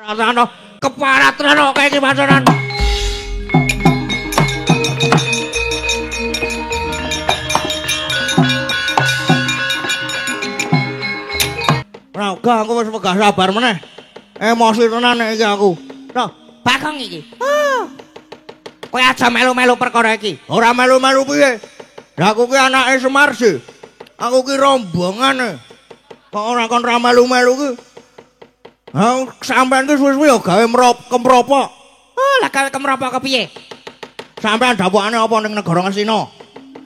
ana keparatran kok iki pasaran. Ora aku wis megah sabar meneh. Emosi tenan iki aku. Nah, Bagong iki. Kowe aja melu-melu perkara iki. Ora melu-melu piye? Lah aku ki anake Semar sih. Aku ki rombongane. Kok ora kon ra melu-melu ki? Ha sampean ki suwe-suwe ya gawe kemropok. Oh, lah gawe kemropok kepiye? Sampean dapukane apa ning negara Ngastina?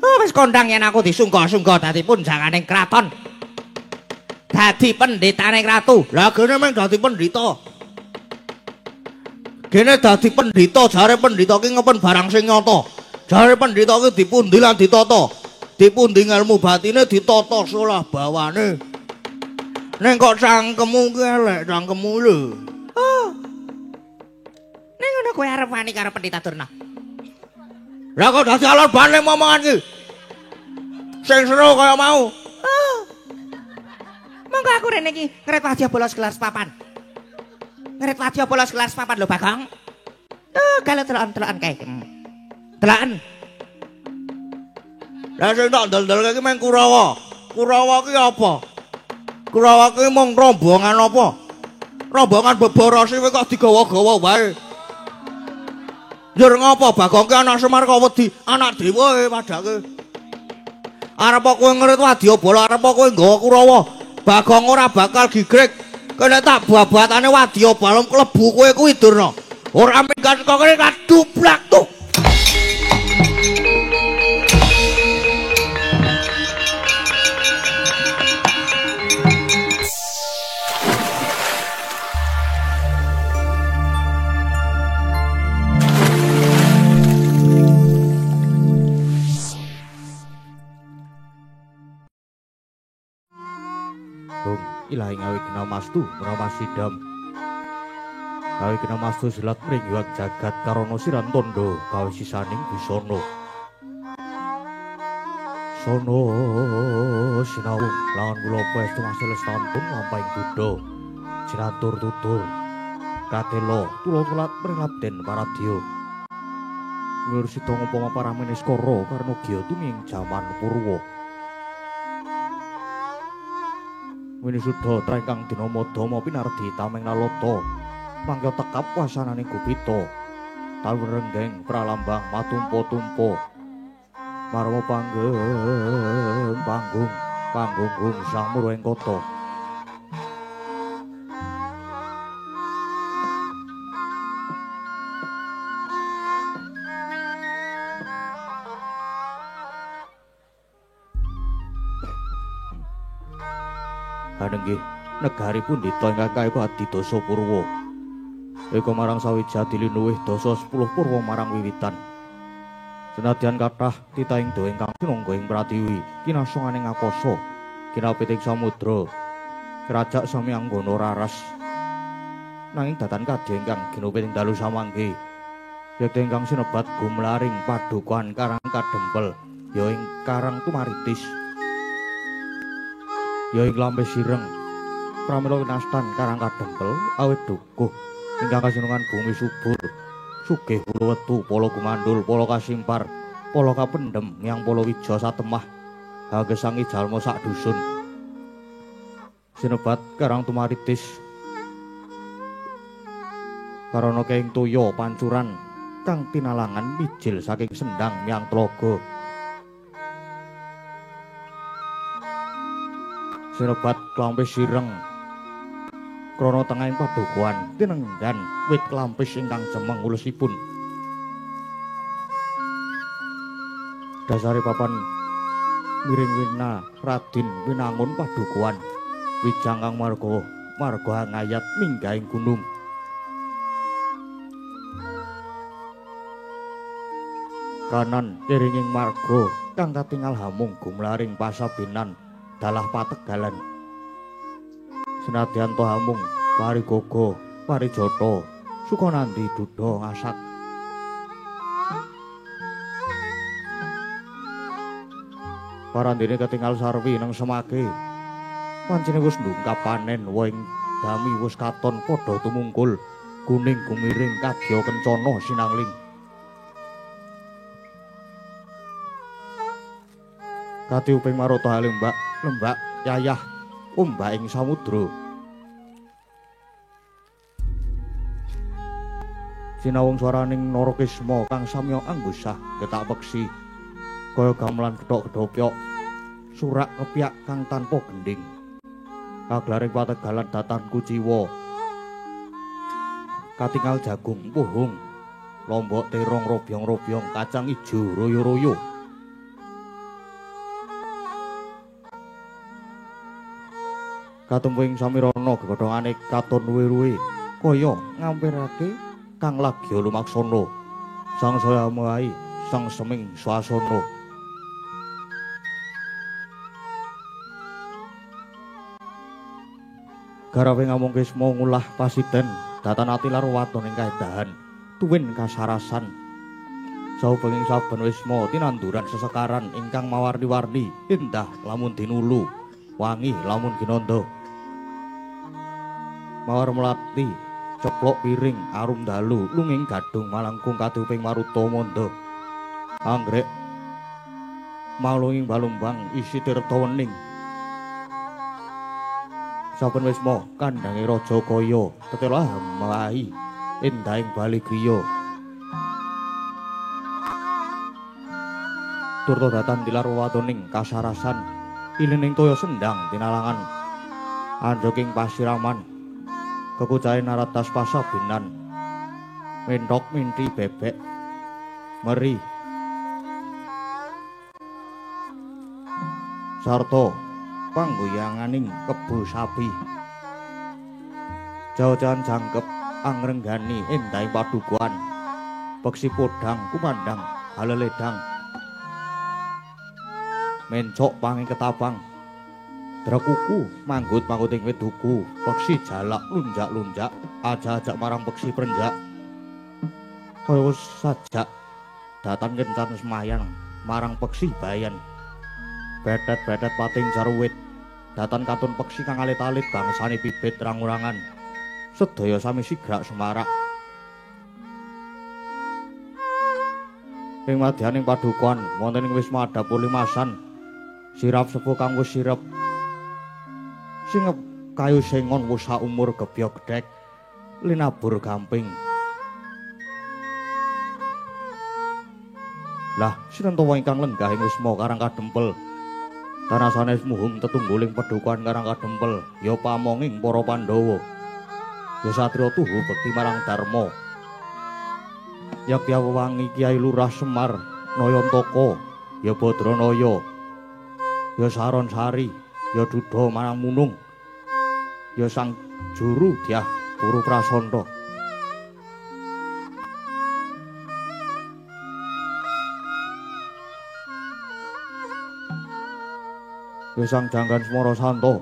Oh, wis kondang yen aku disungga-sungga dadi punjanganing kraton. Dadi pendhitaning ratu. Lah gene mung dadi pendhita. Gene dadi pendhita, jare pendhita ki ngepun barang sing nyata. Jare pendhita ki dipundi lan ditata. Dipundi ilmu batine ditata solah bawane. Ning kok cangkemmu ki elek cangkemmu lho. Oh. Ning ngono kowe arep wani karo pendhita Durna. Lah kok dadi alon bane momongan ki. Sing seru kaya mau. Oh. Monggo aku rene iki ngret wadya bolos gelas papan. Ngret wadya bolos gelas papan lho Bagong. Oh, kalau telokan kae. Telokan. Lah sing tak ndel-ndel iki meng Kurawa. Kurawa ki apa? Kurawa ki mung rombongan apa? Rombongan beborose kowe kok digawa-gawa wae. Njur ngapa Bagong ki anak Semar kok wedi, anak dewa padake. Arep kowe ngrit wadya bola, arep kowe nggawa Kurawa. Bagong ora bakal gigrek. Kene tak babatane wadya balem klebu kowe kuwi Durna. Ora minggat kok kene kadublak tuh. Ilahi ngawi kena mastu menawa sidam ngawi kena mastu silat mringgiwak jagat karono siran tondo gawe sisaning busana sono sinau lawan kula paestu masih lestantun lampahing Buddha jinatur tutur katelo tulo-tulat pringabden paradya ngurusi donga upama paramene skara karena giya tuning jaman purwa. Wini suda trengkang dinamadama pinardi tameng nalata mangka tekap wasananing Gupita taun renggeng pralambang matumpa-tumpa marwa panggung sang murweng kata Kanenggih negari pundhita ingkang kae Adidasa Purwa. Eka marang sawijati linuwih dasa 10 purwa marang wiwitan. Senadyan kathah titahing dawa ingkang sinangga ing Pratiwi, kinasonganing akasa, kinapiting samudra, kerajak sami anggana raras. Nanging datan kadya ingkang ginupiting dalu samangke. Yekti ingkang sinebat gumlaring padukan Karang Kadempel, ya ing Karang Tumaritis. Ya ing Lambe Sireng pramila kinastan Karang Kadempel awit dukuh ingkang kasenengan bumi subur sugih kula wetu pala gumandul pala kasimpar pala kapendhem yang pala wija satemah hagesangi jalma sak dusun sinebat Karang Tumaritis karana kenging toya pancuran kang tinalangan mijil saking sendang miang tlaga sinebat Klampis Sireng krana tengahing padukuhan tinenggan wit klampis ingkang cemeng ulusipun dasare papan miring wina Radin winangun padukuhan wijang kang marga ngayat minggahing gunung kanan kiringing marga kang katingal hamung gumlaring pasabinan dalah pategalan senadyan to hamung parigogo parijata sukanandi dudha ngasak parandene ketingal sarwi nang semake pancene wis ndungkap panen waing dami wis katon padha tumungkul kuning gumiring kadya kencana sinangling. Kati uping marata lembak lembak yayah ombak ing samudra. Sinawung swaraning Narakisma kang samya anggusah getak peksi kaya gamelan gedhok-gedhopyok surak ngepyak kang tanpa gending. Kaglaring pategalan datan kuciwa katingal jagung puhung lombok terong robyong-robyong kacang ijo royo-royo. Katumping samirana gegodhongane katon ruwe-ruwe kaya ngampirake kang lagya lumaksana sang saya muai sang seming swasana. Garawe ngamung kisma ngulah pasiden datan ati lar waton ing kaendahan tuwin kasarasan saubenging saben wisma tinanduran sesekaran ingkang mawarni-warni indah lamun dinulu wangi lamun ginanda mawar melati ceplok piring arum dalu lunging gadung malangkung kaduping maruta manda anggrek malunging balumbang isi tirta wening. Saben wisma kandhange raja kaya tetela mlahi endahing bali griya. Turta datan tilar watoning kasarasan ilining toya sendang tinalangan andhoking pasiraman kekucahe naratas pasabinan menthok minti bebek meri sarta panggoyanganing kebo sapi jawajan jangkep angrenggani endahing padukuhan peksi podhang kumandang haleledang mencok panging ketabang drekuku manggut-mangguting weduku peksi jalak lunjak-lunjak aja-ajak marang peksi prenjak kaya sajak datan kencan semayang marang peksi bayan betet-betet pating jarwit datan katun peksi kang alit-alit bangsane bibit rangurangan sedaya sami sigrak semarak ing madyaning padukuhan wonten ing wisma adhap limasan sirap sepuh kang wis sirep singep kayu sengon wis saumur gebyog gedhek linabur gamping. Lah sinten to ingkang lenggah ing wisma Karang Kadempel tanasane muhung tetungguling padukuhan Karang Kadempel ya pamonging para Pandhawa ya satriya tuhu bekti marang Darma ya Kyai Kyai Lurah Semar Nayantaka ya Badranaya ya Saron Sari ya Dudha marang Munung ya sang juru Dyah Puru Prasanta ya sang Janggan Semara Santa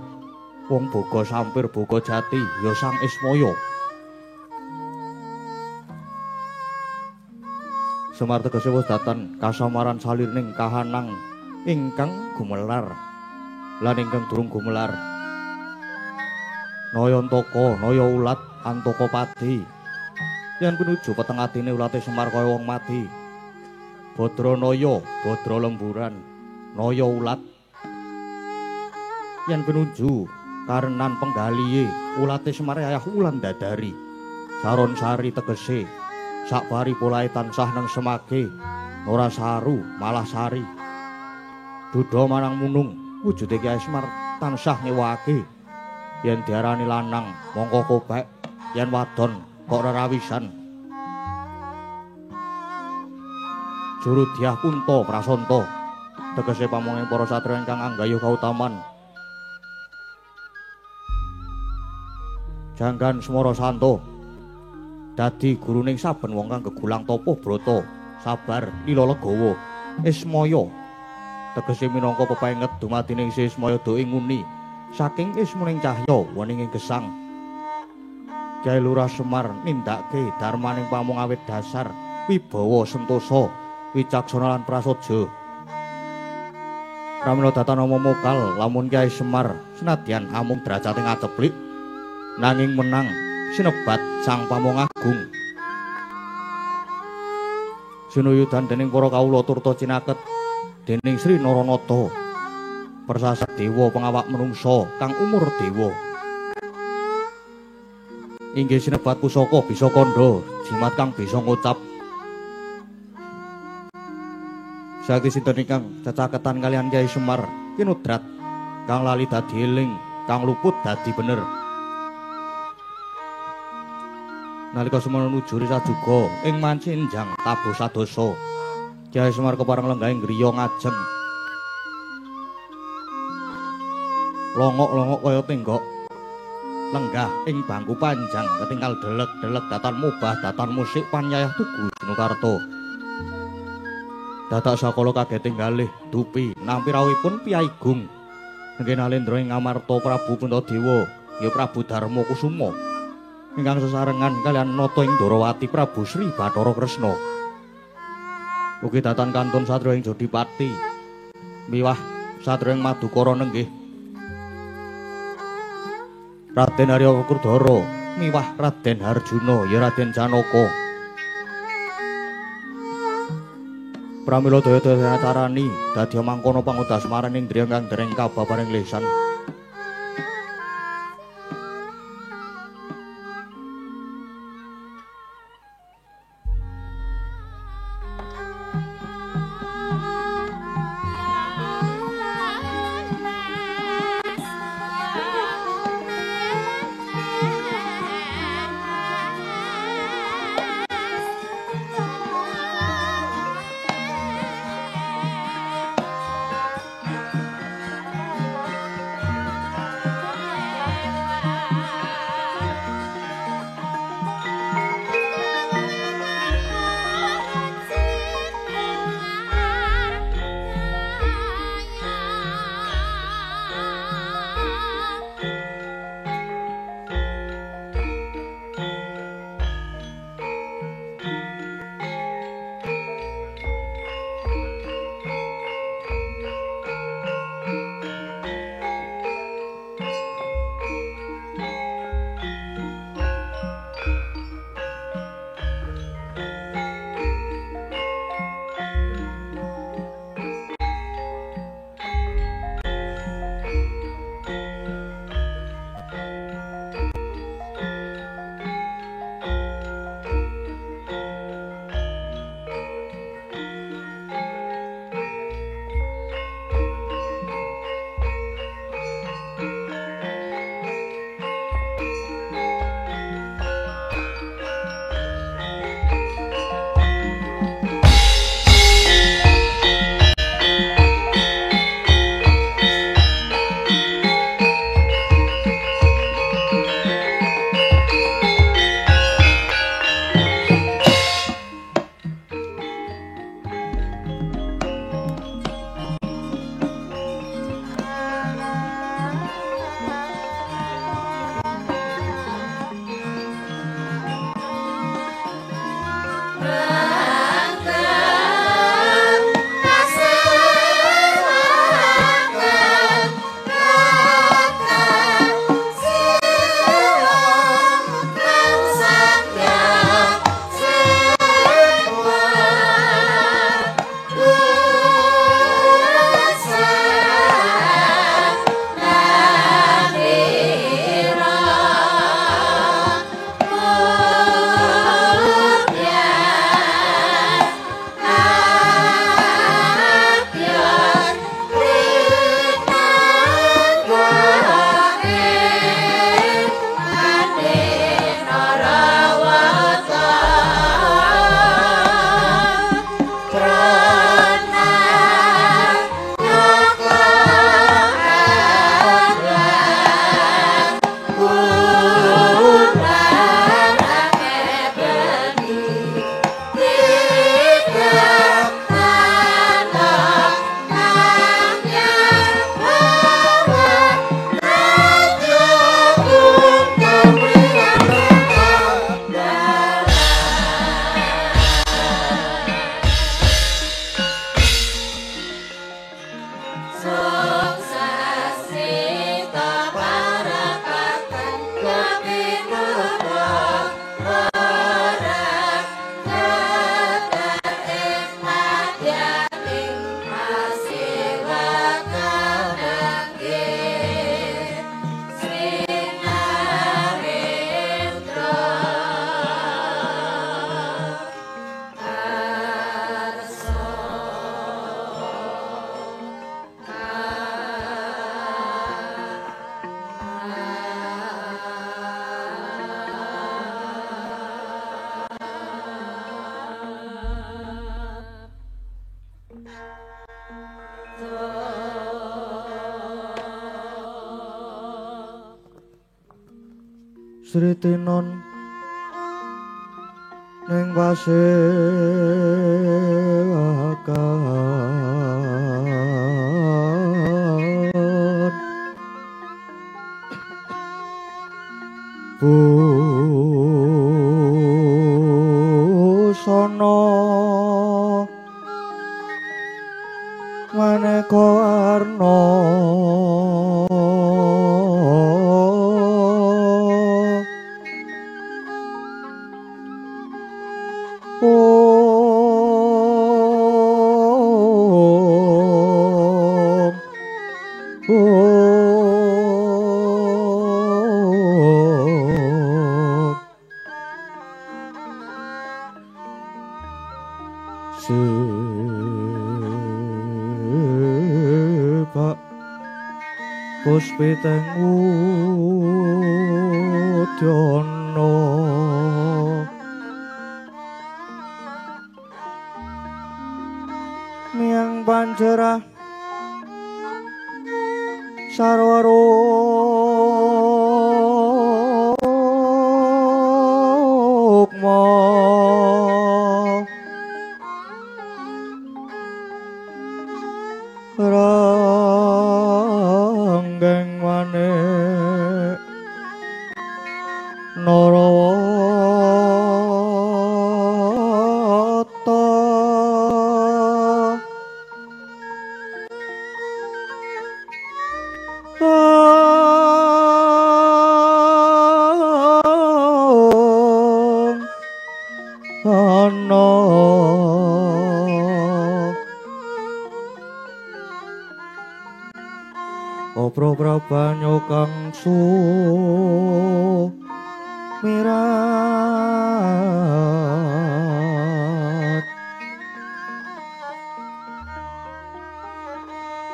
wong boga sampir boga jati ya sang Ismaya Semar tegese wis datan kasamaran salirning kahanang ingkang gumelar lan ingkang durung gumelar Nayantaka Naya Ulat Antokapati yen pinuju peteng atine ulate Semar kaya wong mati Badranaya Badra lemburan Naya Ulat yen pinuju karenan penggalihe ulate Semar ayah ulan dadari Saron Sari tegese sakbari polahe tansah nang semage ora saru malah sari Dudha marang Munung wujude Kyai Semar tansah ngewake yen diarani lanang mongko kobek yen wadon kok rerawisan juru Dyah Punta Prasanta tegese pamonging para satriya ingkang anggayuh kautaman Janggan Semara Santa dadi guruning saben wong kang gegulang tapa brata sabar lila legawa Ismaya tegese minangka pepenget dumadining Ismaya do inguni saking ismuning cahya weninging gesang Kyai Lurah Semar nindakake darmaning pamung awit dasar wibawa sentosa wicaksana lan prasaja pramila datan nama mokal lamun Kyai Semar senadyan amung drajating ateplik nanging menang sinebat Sang Pamong Agung. Sinuyudan dening para kawula turta cinaket dening Sri Naranata persasat dewa pengawak menungsa kang umur dewa. Inggih sinebat pusaka bisa kandha jimat kang bisa ngucap. Sakti sinten ingkang cecaketan kalian Kyai Semar Kinudrat kang lali dadi eling, kang luput dadi bener. Nalika semana nuju Risaduga ing mancinjang tabuh sadosa, Kyai Semar kepareng lenggahing griya ngajeng. Longok-longok kaya tenggok lenggah ing bangku panjang ketinggal delek-delek datan mubah datan musik panyayah tugu Junukarta. Dadak sakala kageting galih dupi nampi rawuhipun Piyai Gung nggih nalendra ing ngamarta Prabu Puntadewa ya Prabu Darma Kusuma ingkang sesarengan kalian nata ing Ndarawati Prabu Sri Bathara Kresna. Ugi datan kantun satria ing Jodipati miwah satria ing Madukara nenggih Raden Arya Kurdara miwah Raden Harjuna ya Raden Janaka. Pramila daya-daya acarani dadi mangkono pangudas maraning Indriya kang dereng kababaring lesan. Sri Tinon ning pasewakan busana maneka warna Puspiteng Udana miang pancerah sarwarukma ranggeng manik Narawata ana Oprah-prabanyo kang sumirat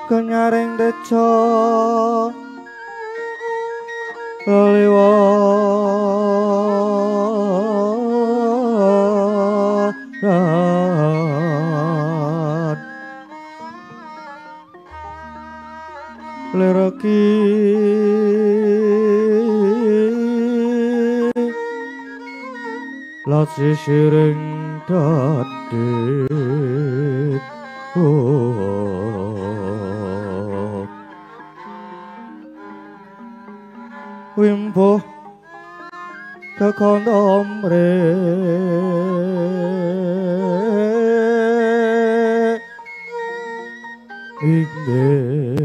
kenyaring deca liwat lereki lat sisiring dadit wimbo kekondomre inggih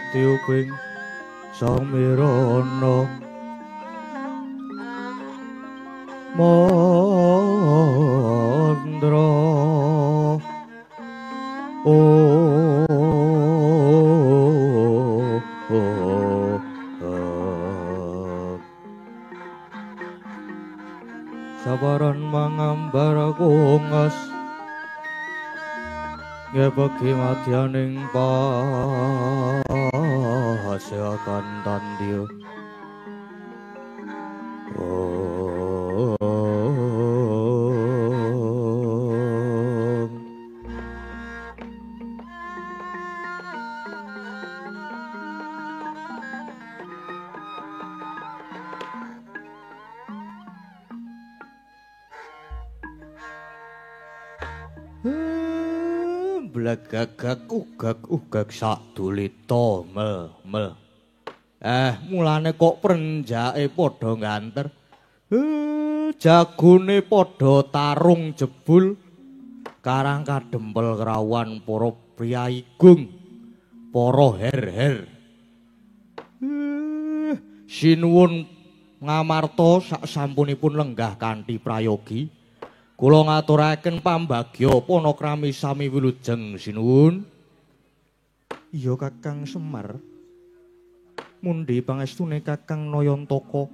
katiuping samirana mandra sabaran mangambar kongas ngepeki madyaning pasewakan tandiyo blegagak ugag sadulita mel mulane kok prenjake padha nganter jagone padha tarung jebul karang kadempel kerawan para priyayigung para her-her sinuwun ngamarta sak sampunipun lenggah kanthi prayogi kula ngaturaken pambagya panakrami sami wilujeng sinuwun. Iya Kakang Semar. Mundi pangestune Kakang Nayantaka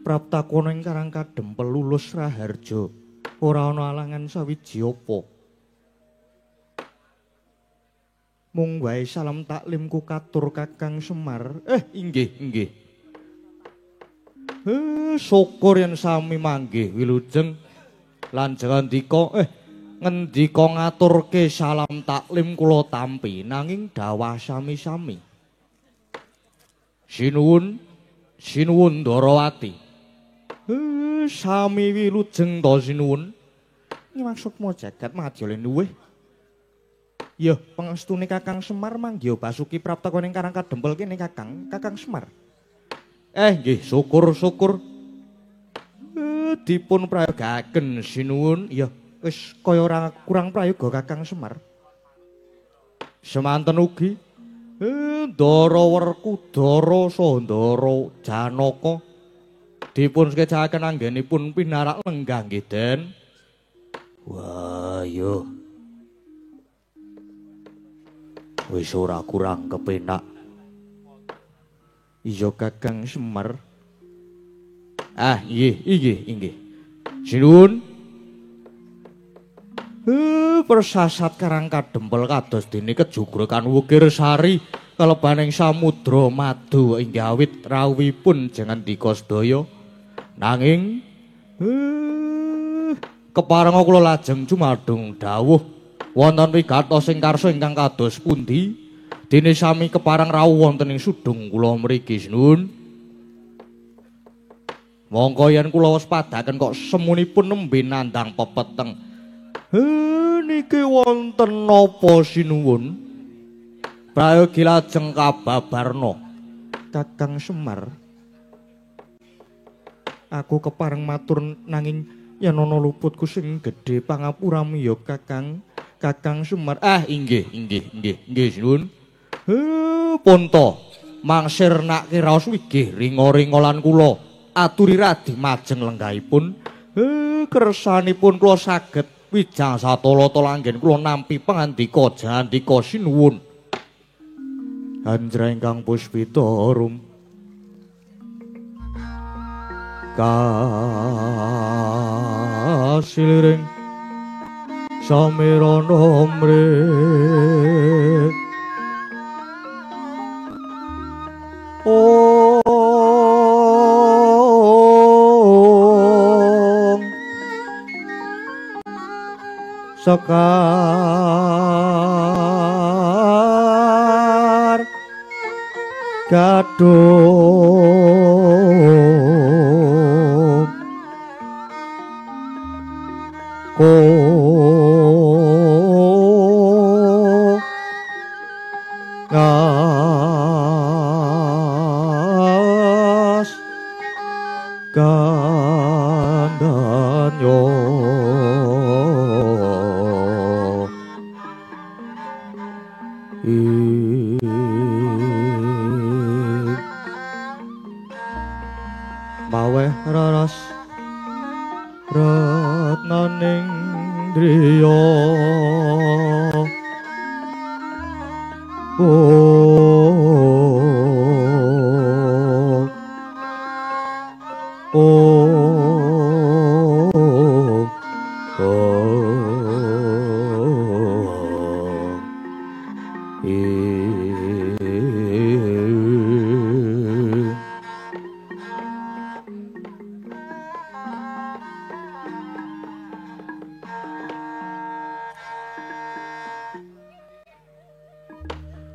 praptakana ing Karang Kadempel lulus Raharja. Ora ana alangan sawiji apa. Mung wae salam taklimku katur Kakang Semar. Inggih, inggih. Syukur yen sami manggih wilujeng lan ngendika ngaturke salam taklim kula tampi nanging dawah sami-sami. Sinuwun Darawati. Sami wilujeng to sinuwun. Maksudmu jagat madya nuwih. Ya, pangestune Kakang Semar manggih Basuki prapta ning Karang Kadempel kene Kakang Semar. Nggih, syukur. Dipun prayogaken sinuwun, ya wis kaya ora kurang prayoga Kakang Semar. Semanten ugi Ndara Werkudara saha Ndara Janaka dipun sketsaken anggenipun pinarak lenggah nggih Den. Wah, yo. Wis ora kurang kepenak. Iya Kakang Semar. Inggih. Sinuwun. Persasat Karang Kadempel kados dene kejugrekan Wukir Sari kalebaning samudra madu inggih awit rawuhipun jangan dika sedaya. Nanging keparenga kula lajeng jumadung dawuh wonten wigatos sing karsa ingkang kados pundi dene sami kepareng rawuh wonten ing sudung kula mriki sinuwun. Monggo yen kula waspadaken kok semunipun nembe nandang pepeteng. Niki wonten napa sinuwun? Prayogi lajeng kababarna. Kakang Semar. Aku kepareng matur nanging yen ana luputku sing gedhe pangapuramu ya Kakang Semar. Inggih sinuwun. Punta mangsirnake raos wigih ringa-ringa lan kula aturi radi majeng lenggahipun. Kersanipun kula saged wijang satala-tala anggen kula nampi pangandika jandika sinuwun. Handra ingkang puspita rum kasiliring samirana mrit Sekar Gadung Ko Ngas Gandanyo Maweh raras ratnaning driya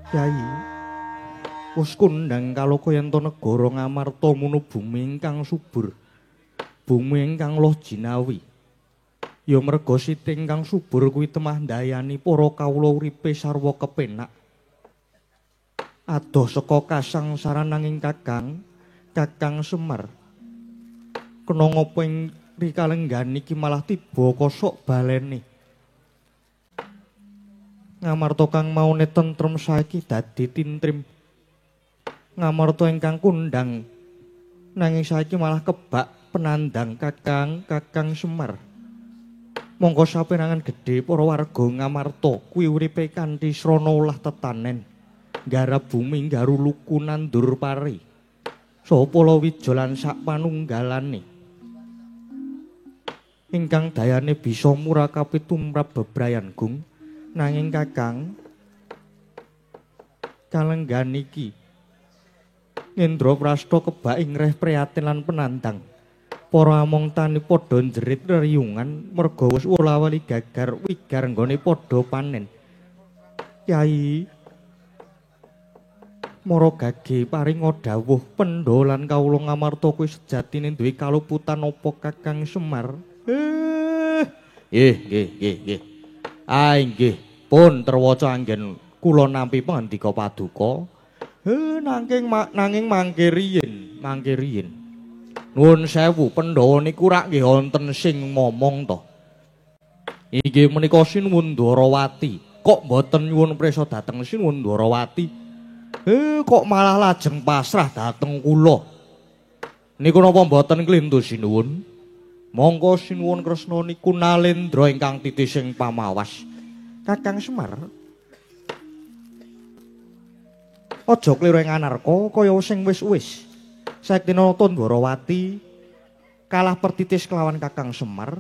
Kyai wis kondhang kaloka yen to negara Ngamarta munu bumi ingkang subur, bumi ingkang loh jinawi. Ya merga siti ingkang subur kuwi temah ndayani para kawula uripe sarwa kepenak. Adoh saka kasangsaran nanging Kakang Semar. Kena ngapa ing rikalenggan iki malah tiba kosok balene. Ngamarta kang maune tentrem saiki dadi tintrim. Ngamarta ingkang kondhang nanging saiki malah kebak penandang Kakang Semar. Monggo saperangan gedhe para warga Ngamarta kuwi uripe kanthi srana ulah tetanen. Nggarap bumi nggaru luku nandur pari. Saha palawija lan sak panunggalane. Ingkang dayane bisa murakapi tumrap bebrayan gung. Nanging Kakang kalenggan iki Indraprastha kebak ingreh prihatin lan penantang. Para among tani padha njerit reriyungan merga wis wala-wali gagar wigar nggone padha panen. Kyai Mara Gage paringa dawuh Pendha lan kawula ngamarta kuwi sejatine duwe kaluputan apa Kakang Semar. Nggih. Nggih. Pun terwaca anggen kula nampi pangandika paduka. Nanging mangke riyin. Nuwun sewu Pandhawa niku rak nggih wonten sing momong to. Inggih menika Sinuwun Dwarawati. Kok mboten nyuwun prisa dhateng Sinuwun Dwarawati? Kok malah lajeng pasrah dhateng kula. Niku napa mboten klintu Sinuwun? Monggo Sinuwun Kresna niku nalendra ingkang titising pamawas. Kakang Semar. Aja kliru ing anarka kaya sing wis-wis. Saktinata Dwarawati kalah pertitis kelawan Kakang Semar.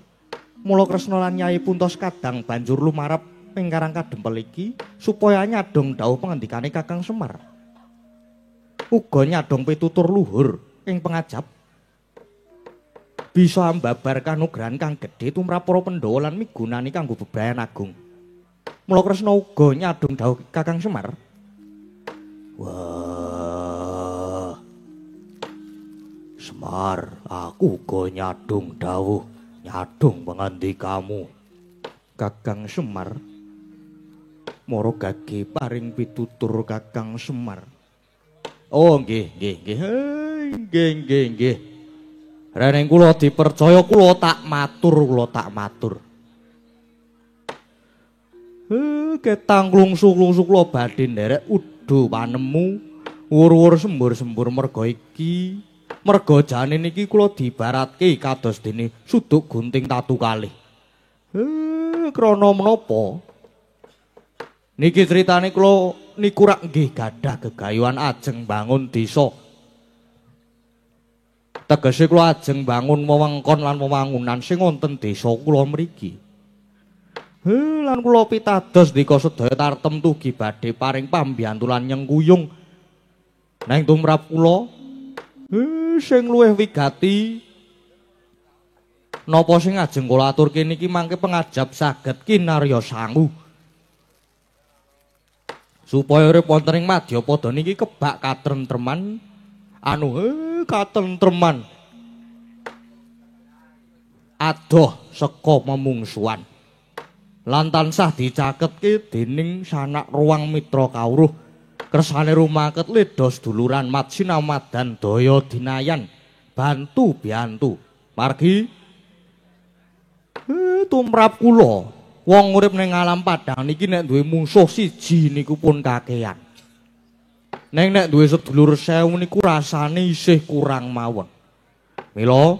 Mula Kresna lan Nyai Puntos kadang banjur lumarep ing karang kadempel iki supaya nyadong dawuh pangandikane Kakang Semar. Uga nyadong pitutur luhur ing pangajap bisa mbabar kanugrahan kang gedhe tumrap para Pandhawa lan migunani kanggo bebrayan agung. Mula Kresna uga nyadong dawuh Kakang Semar. Wah. Semar, aku uga nyadong dawuh, nyadong pangandikamu. Kakang Semar. Mara Gage paring pitutur Kakang Semar. Oh nggih. Reneng kula dipercaya kula tak matur. Ketang klungsuk-klungsuk kula badhe nderek udu panemu wur-wur sembur-sembur merga iki. Merga jane niki kula dibaratke kados dene suduk gunting tatu kalih. Krana menapa? Niki critane kula niku rak nggih gadah gegayuhan ajeng bangun desa. Tegese kula ajeng bangun wewengkon lan wewangunan sing wonten desa kula mriki. Lan kula pitados ndika sedaya tartem tugi badhe paring pambiyantu lan nyengkuyung. Nang tumrap kula sing luwih wigati napa sing ajeng kula aturke niki mangke pengajap saged kinarya sangu. Supaya urip wonten ing Madyapada niki kebak katentreman katentreman adoh saka memungsuhan lan tansah dicaketke dening sanak ruang mitra kawruh kersane rumaket ledos duluran mat sinamadan daya dinayan bantu biantu margi tumrap kula wong urip ning alam padang niki nek duwe mungsuh siji niku pun kakean. Neng nek duwe sedulur 1000 niku rasane isih kurang mawon. Mila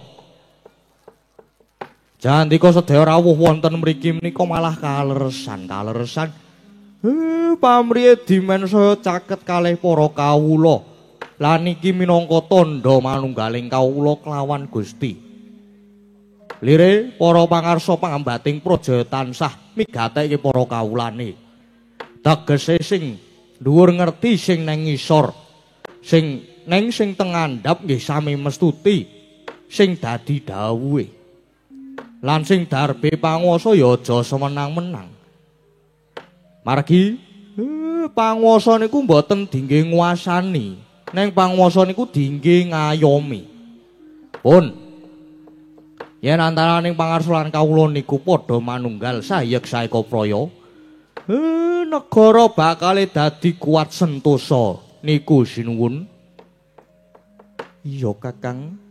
jandika sedaya rawuh wonten mriki menika malah kaleresan. Pamriye dimen saya caket kalih para kawula. Lan iki minangka tandha manunggaling kawula kelawan Gusti. Lire para pangarsa pangambating prajaya tansah migatekke para kawulane. Tegese sing dhuwur ngerti sing nang ngisor. Sing teng ngandhap nggih sami mestuti sing dadi dawuhe. Lan sing darbe panguwasa ya aja semenang-menang. Margi panguwasa niku mboten dingge nguasani, neng panguwasa niku dingge ngayomi. Pun yen antaraning pangarsa lan kawula niku padha manunggal sayek saeka praya, negara bakal dadi kuat sentosa niku Sinuwun. Iya Kakang.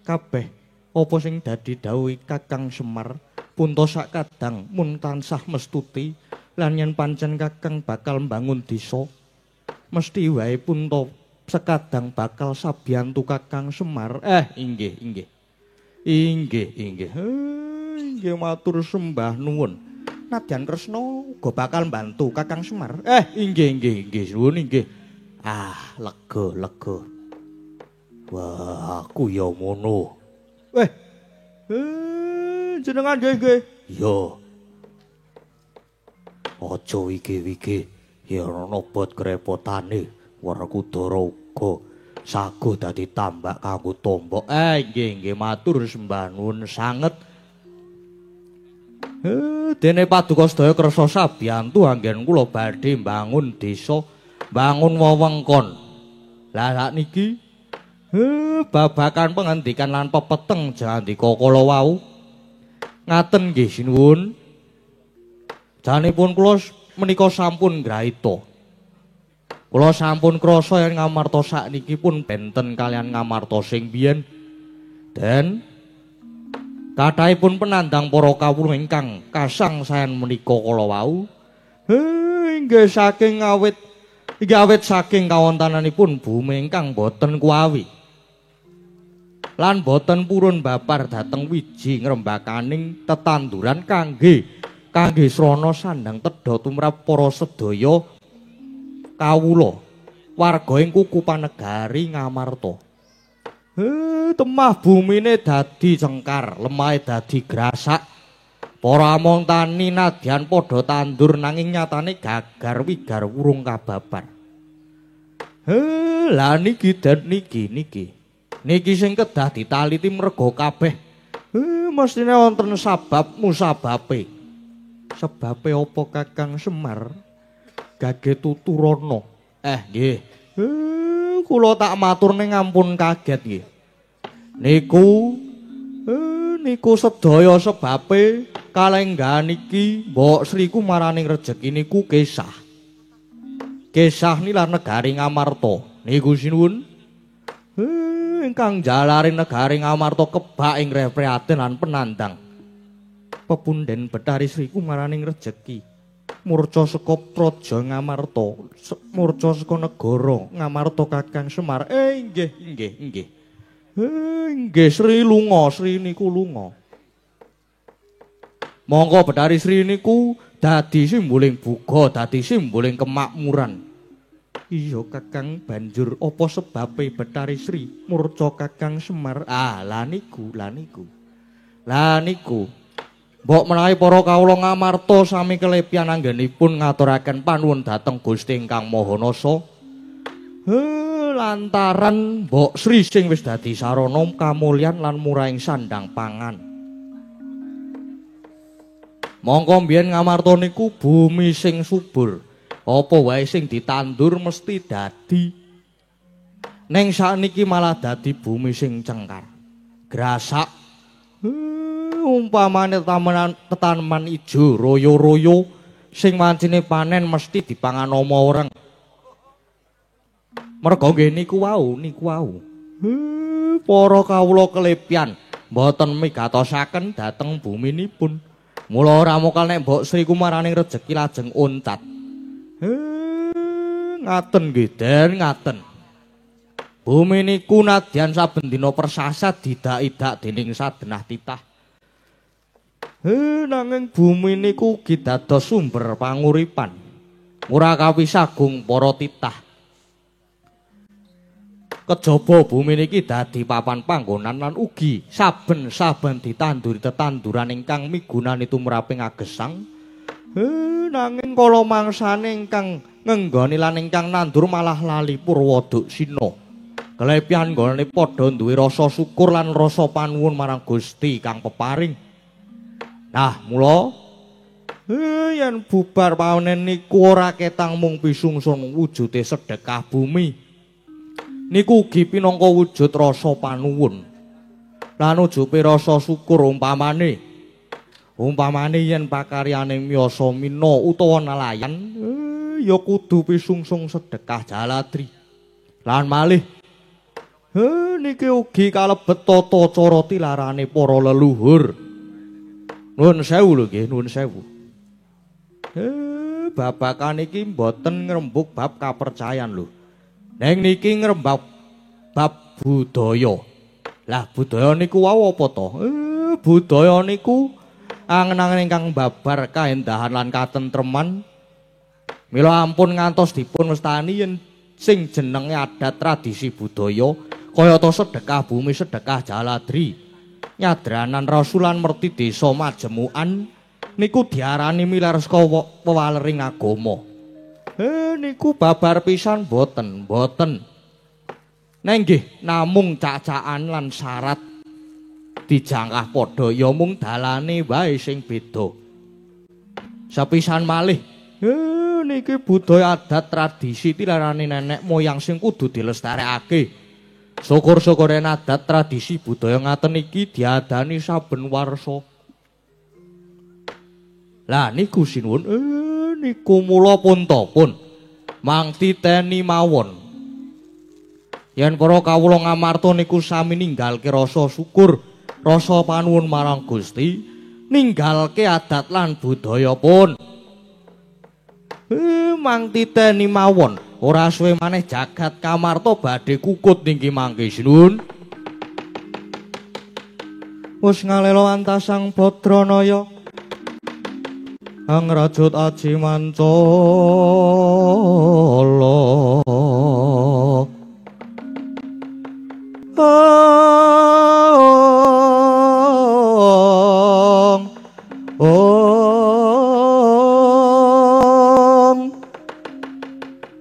Kabeh apa sing dadi dawuh Kakang Semar punta sakadang mun tansah mestuti lan yen pancen Kakang bakal mbangun desa mesti wae punta sekadang bakal sabiyantu Kakang Semar. Inggih. Inggih matur sembah nuwun. Nadyan Kresna uga bakal mbantu Kakang Semar. Inggih nuwun inggih. Lega. Wah, aku ya ngono. Jenengan nggih. Iya. Aja wige-wige yen ana bot krepotane Werkudara uga saguh dadi tambak kanggo tombok. Nggih matur sembah nuwun sanget. Dene paduka sedaya kersa sabiyantu anggen kula badhe mbangun desa, bangun wewengkon. Lah sakniki babakan pengendikan lan pepeteng jandika kala wau. Ngaten nggih sinuwun. Janipun kula menika sampun ngraita. Kula sampun krasa yen ngamarta sakniki pun benten kalian ngamarta sing biyen. Den kathahipun penandang para kawula ingkang kasangsayan menika kala wau. Inggih saking awit saking kawontenanipun bumi ingkang boten kuawi. Lan boten purun babar dhateng wiji ngrembakaning tetanduran kangge srana sandang tedha tumrap para sedaya kawula warga ing kuku Panegari Ngamarta. Temah bumine dadi cengkar, lemahe dadi grasak. Para among tani nadyan padha tandur nanging nyatane gagar wigar wurung kababar. Lah niki den niki sing kedah ditaliti merga kabeh mestine wonten sabab musababe. Sebabe apa Kakang Semar gage tuturana? Nggih. Kula tak matur ning ampun kaget nggih. Niku sedaya sebabe kalenggahan iki Mbok Sri Kumaraning rejeki niku kesah. Kesah nilar negari Ngamarta. Niku sinuwun. Ingkang jalari negari Ngamarta kebak ing repriaten lan penandang pepunden Bathari Sri Kumaraning rejeki murca saka praja Ngamarta, murca saka negara Ngamarta Kakang Semar. Nggih. Nggih Sri lunga, Sri niku lunga. Monggo Bathari Sri niku dadi simboling buga, dadi simboling kemakmuran. Iya Kakang, banjur apa sebabe Bathari Sri murca Kakang Semar? Lah niku. Mbok menawi para kawula Ngamarta sami kelepian anggenipun ngaturaken panuwun dhateng Gusti ingkang Maha Nasa. Lantaran Mbok Sri sing wis dadi sarana kamulyan lan murahing sandang pangan. Mongko mbiyen Ngamarta niku bumi sing subur. Apa wae sing ditandur mesti dadi. Ning sakniki malah dadi bumi sing cengkar. Grasak. Umpamane tanaman ijo royo-royo sing mancine panen mesti dipangan ama orang. Merga nggih niku wau. Para kawula kelepian mboten migatosaken dhateng buminipun. Mula ora mokal nek Mbok Sri Kumaraning rejeki lajeng untat. Ngaten nggih, Den, ngaten. Bumi niku nadyan saben dina persasat didak-idak dening sadenah titah. Nanging bumi niku ugi dados sumber panguripan. Ora kawisagung para titah. Kejaba bumi niki dadi papan panggonan lan ugi saben-saben ditanduri tetanduran ingkang migunani tumraping agesang. Nanging kala mangsane ingkang ngenggoni lan ingkang nandur malah lali Purwaduk Sina. Kelepian nggone padha duwe rasa syukur lan rasa panuwun marang Gusti kang peparing. Nah, mula yen bubar panen niku ora ketang mung pisungsung wujude sedekah bumi. Niku ugi pinangka wujud rasa panuwun. Lan ujupe rasa syukur umpamane yen pakaryane miyasa mina utawa nelayan ya kudu pisungsung sedekah jaladri. Lan malih niki ugi kalebet tata cara tilarane para leluhur. Nuwun sewu lho nggih, nuwun sewu. Babakan iki mboten ngrembug bab kapercayan lho. Neng niki ngrembug bab budaya. Lah budaya niku wau apa to? Budaya niku angen-angen ingkang babar kaendahan lan katentreman. Mila ampun ngantos dipun mestani yen sing jenenge adat tradisi budaya kayata sedekah bumi, sedekah jaladri. Nyadranan rasulan merti desa majemukan niku diarani milar saka pewalering agama. Niku babar pisan boten. Neng nggih namung cacakan lan syarat dijangkah padha ya mung dalane wae sing beda. Sepisan malih niki budaya adat tradisi tilarane nenek moyang sing kudu dilestarekake. Syukur-syukur adat tradisi budaya ngaten iki diadani saben warsa. Lah niku sinuwun niku mula pun mangtiteni mawon. Yen para kawula ngamarta niku sami ninggalke rasa syukur, rasa panuwun marang Gusti, ninggalke adat lan budaya pun. Mangtiteni mawon, ora suwe maneh jagat kamarta badhe kukut ninggi mangke sinuwun. Wis ngalela antasang Badranaya. Angrajut aji mancala.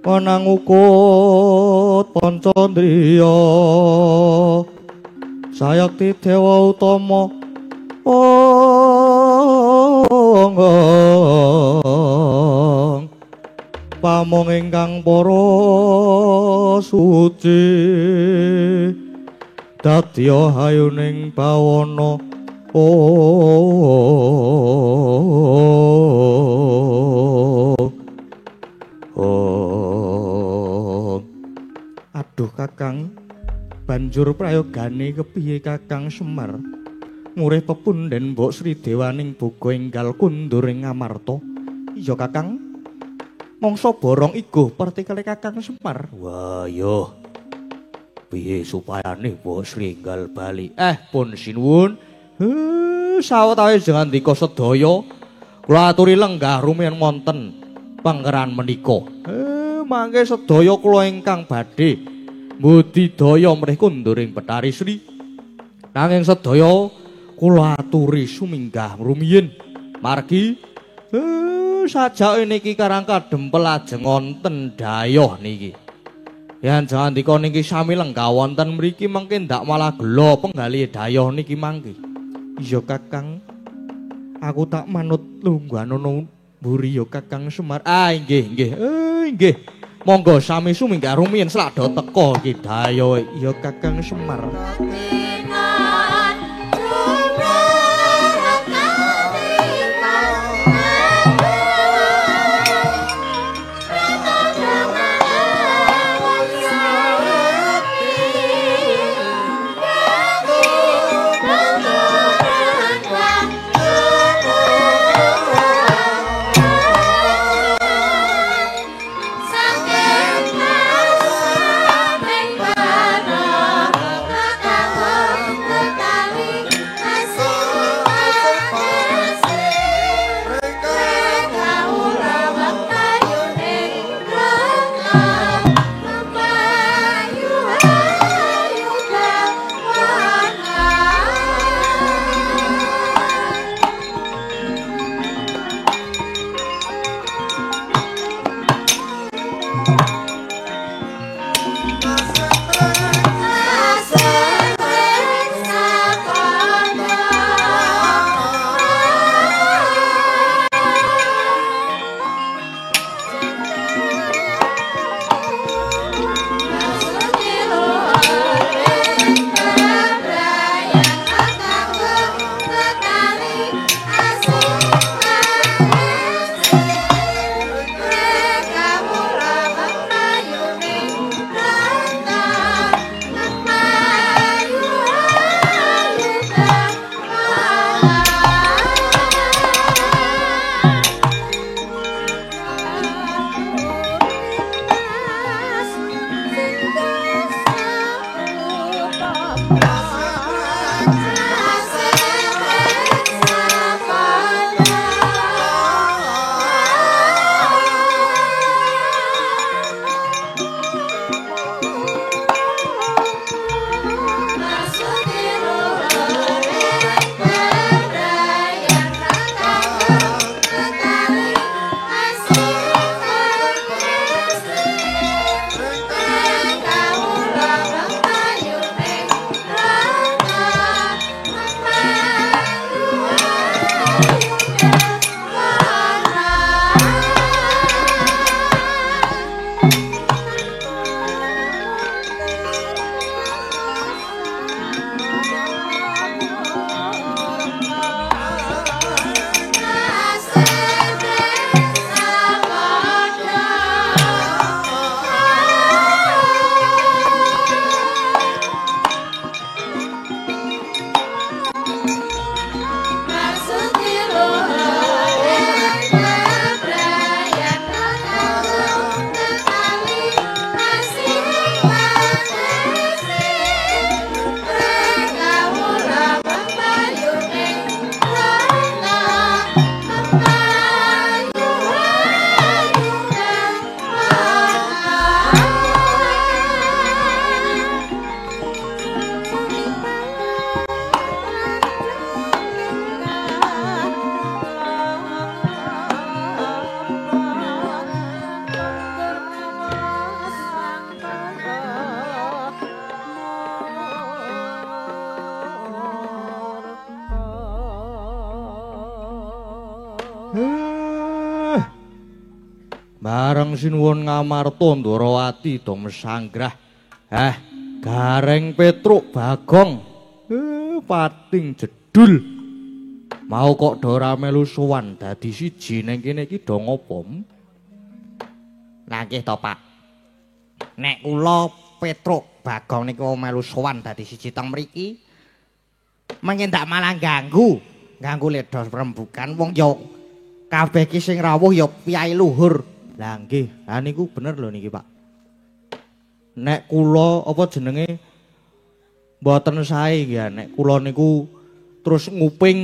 Wanang ukut Pancandriya sayakti dewa utama pamong ingkang para suci dadya hayuning bawana aduh Kakang banjur prayogane kepiye Kakang Semar murih pepundhen Mbok Sri Dewaning boga enggal kunduring Ngamarta. Iya Kakang mangsa borong iguh pertikele Kakang Semar. Wah yo piye supayane Mbok Sri enggal bali pun sinuwun sawetawis ngandika sedaya kula aturi lenggah rumiyin wonten pangeran menika mangke sedaya kula ingkang badhe budidaya mrih kunduring Betari Sri nanging sedaya kula aturi suminggah rumiyin margi sajake niki karang kadempel ajeng wonten dayoh niki. Yen jandika niki sami lenggah wonten mriki mengke ndak malah gelo penggali dayoh niki mangke. Iya Kakang. Aku tak manut lungguhan ana mburi ya Kakang Semar. Inggih nggih. Nggih. Monggo sami suminggah rumiyin slada teka iki dayoh. Iya Kakang Semar. Bareng sinuwun ngamarta Ndwarawati dom sanggrah. Gareng Petruk Bagong. Pating jedul. Mau kok ora melu sowan dadi siji ning kene iki do ngopo? Lah nggih to, Pak. Nek kula Petruk Bagong niku melu sowan dadi siji teng mriki, mengke ndak malah ganggu ledos rembugan wong ya kabeh ki sing rawuh ya piyai luhur. Lah nggih, ha niku bener lho niki, Pak. Nek kula apa jenenge mboten sae ya, nek kula niku terus nguping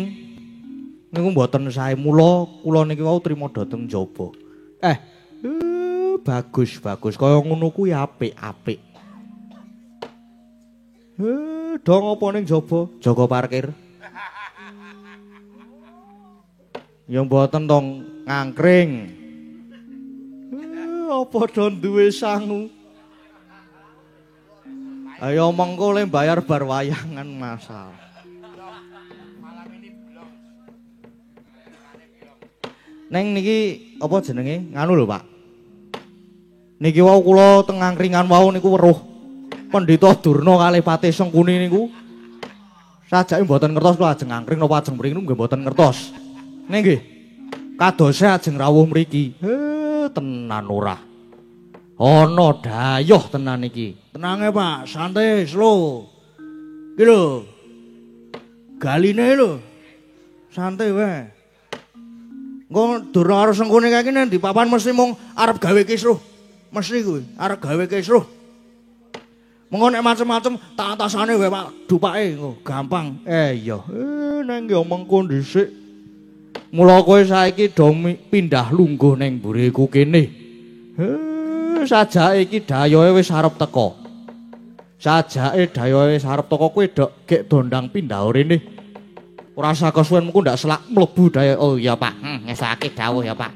niku mboten sae. Mula kula niki wau trima dhateng jaba. Bagus. Kaya ngono kuwi apik. Dong apa ning jaba? Jaga parkir. Ya mboten tong ngangkring. Apa do duwe sangu? Ayo mengko le bayar bar wayangan masal. Neng niki apa jenenge? Nganu lho, Pak. Niki wau kula teng angkringan wau niku weruh Pendhita Durna kalih Patih Sengkuni niku sajake mboten ngertos kula ajeng angkring napa ajeng mriki niku mboten ngertos. Nggih. Kadose ajeng rawuh mriki. Tenan ora. Ana dayoh tenan iki. Tenange, Pak, santai, slow. Iki lho. Galine lho. Santai wae. Engko Durna karo Sengkuni kae iki di papan mesti mung arep gawe kisruh. Mesti kuwi, arep gawe kisruh. Mengko nek macem-macem tak atasane wae Pak, dupake engko gampang. Iya. Nang yo mengko dhisik. Mula kowe saiki do pindah lungguh ning mburiku kene. Sajake iki dayohe wis arep teko. Sajake dayohe wis arep teko kowe dok gek dondang pindah rene. Ora usah kesuwen mengko ndak selak mlebu dayohe. Oh iya Pak, ngesake dawuh ya Pak.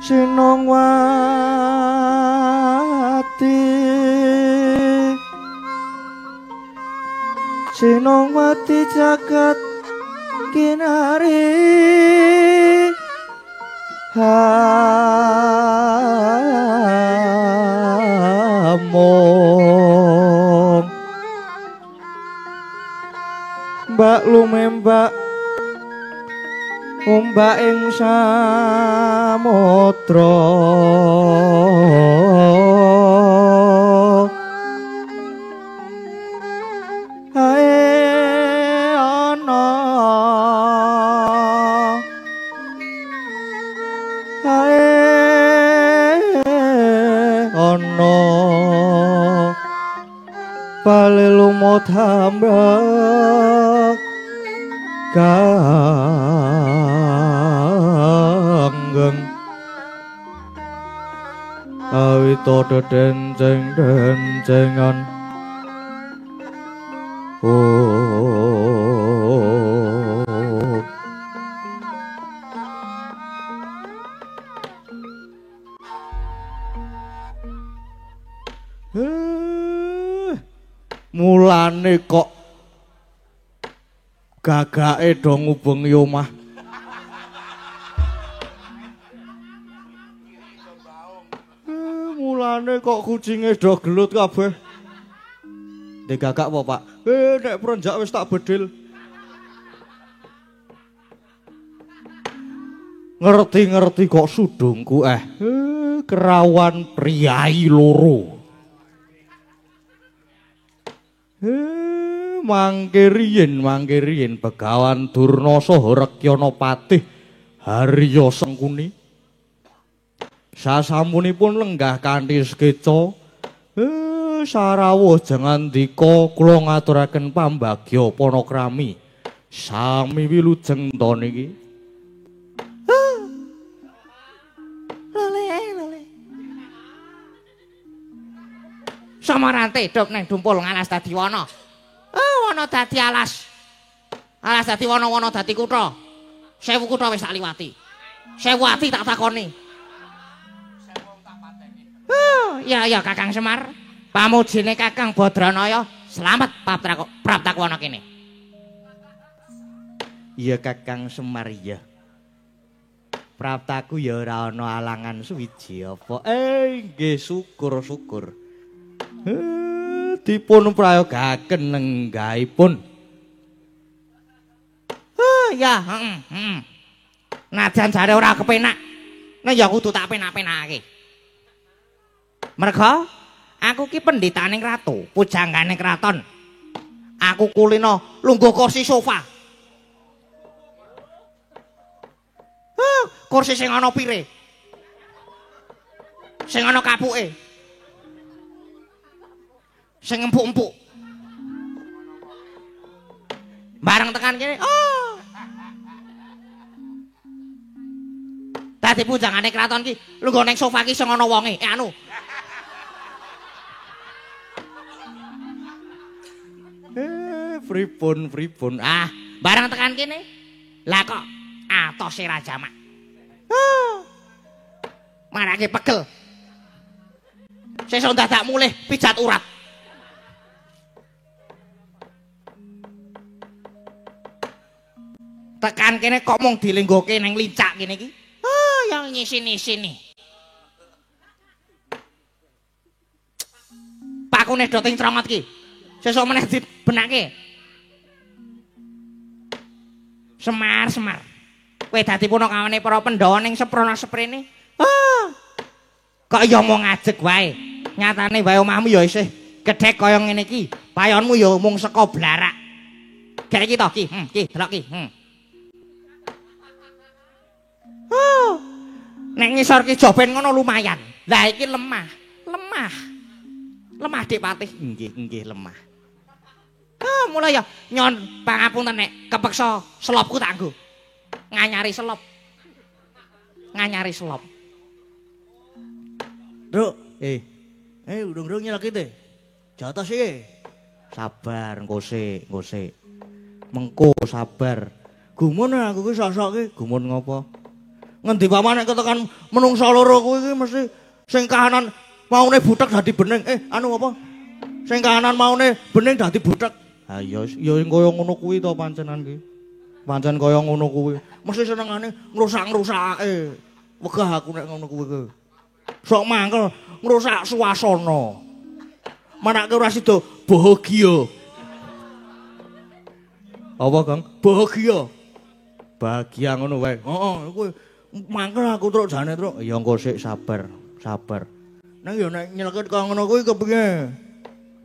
Sinongwati Sinongwati jagat kinari hamong mbak lumembak ombak ing samudra Pale lumut hambak kanggeng awito denceng-dencengan mulane kok gagake do ngubengi omah mulane kok kucinge do gelut kabeh ndek gagak apa Pak nek prenjak wis tak bedil ngerti-ngerti kok sudungku kerawan priyayi loro mangke riyen Begawan Durna saha Rekyana Patih Harya Sengkuni sasampunipun lenggah kanthi sekeca sarawuh jangandika kula ngaturaken pambagya panakrami sami wilujeng to niki Samarante dok neng dumpul ngalas dadi wana. Wana dadi alas. Alas dadi wana dadi kutha. 1000 kutha wis tak liwati. 1000 ati tak takoni. Ya Kakang Semar. Pamujine Kakang Badranaya slamet praptakwana kene. Iya Kakang Semar iya. Praptaku ya ora ana alangan suwiji apa. Nggih syukur. Dipun prayogaken nenggahipun. Ya, Najan jare ora kepenak. Nek ya kudu tak penak-penakake. Merga aku ki pendhitaning ratu, pujanggane kraton. Aku kulino lungguh kursi sofa. Kursi sing ana pire. Sing ana kapuke. Sing empuk-empuk. Bareng tekan kene. Dadi pujangane kraton ki lungguh ning sofa ki sing ana wonge. Anu. Pripun. Bareng tekan kene. Lah kok atose Raja Mak. Marake pegel. Sesuk dadak mulih pijat urat. Tekan kene kok mung dilenggoke nang lincak kene iki. Yang nyisini-sini. Pakune do ting trongot ki. Sesuk meneh dibenake. Semar. Kowe dadi punakawane para Pandhawa ning seprana seprene. Kok ya mau ngajeg wae. Nyatane wae omahmu ya isih gedhek kaya ngene iki. Payonmu ya mung saka blarak. Gek iki to ki. Delok ki. Nek ngisor ki joben ngono lumayan. Lah iki lemah. Lemah Dik Patih. Nggih lemah. Mulai ya nyon pangapunten nek kepeksa selopku tak nggo. Nganyari selop. Nduk, urung-urung nyelok iki. Jatah sih. Sabar, engko sik. Mengko sabar. Gumun aku ki sok-sok ki. Gumun ngopo? Ngendi pamane ketekan menungsa loro kuwi iki mesti sing kahanan maune butek dadi bening. Anu apa? Sing kahanan maune bening dadi butek. Ha ya kaya ngono kuwi to pancenan ki. Pancen kaya ngono kuwi. Mesti senengane ngrusak-ngrusake. Wegah aku nek ngono kuwi ki. Sok mangkel ngrusak suasana. Manake ora sida bahagia. Apa, Kang? Bahagia. Bahagia ngono wae. Heeh, kuwi mangkel aku truk jane truk. Ya engko sik sabar. Nang ya nek nyeleket kaya ngono kuwi kepiye?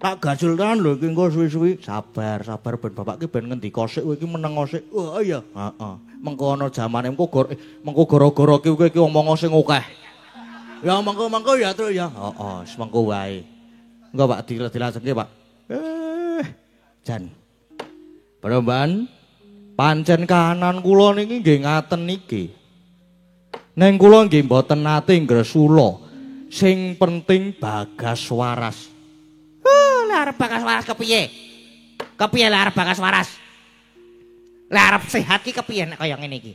Tak gajul kan lho iki engko suwi-suwi. Sabar ben bapak ki ben ngendika sik kowe iki meneng sik. Oh iya. Heeh. Mengko ana jamane mengko gara-gara ki kowe iki omong sing akeh. Ya mengko ya truk ya. Heeh, wis mengko wae. Engko Pak dilajengke, Pak. Jan. Perempuan, pancen kahanan kula niki nggih ngaten niki. Neng kula nggih mboten nate ngresula. Sing penting Bagas waras. Lah arep Bagas waras kepiye? Kepiye lah arep Bagas waras? Lah arep sehat ki kepiye nek kaya ngene iki?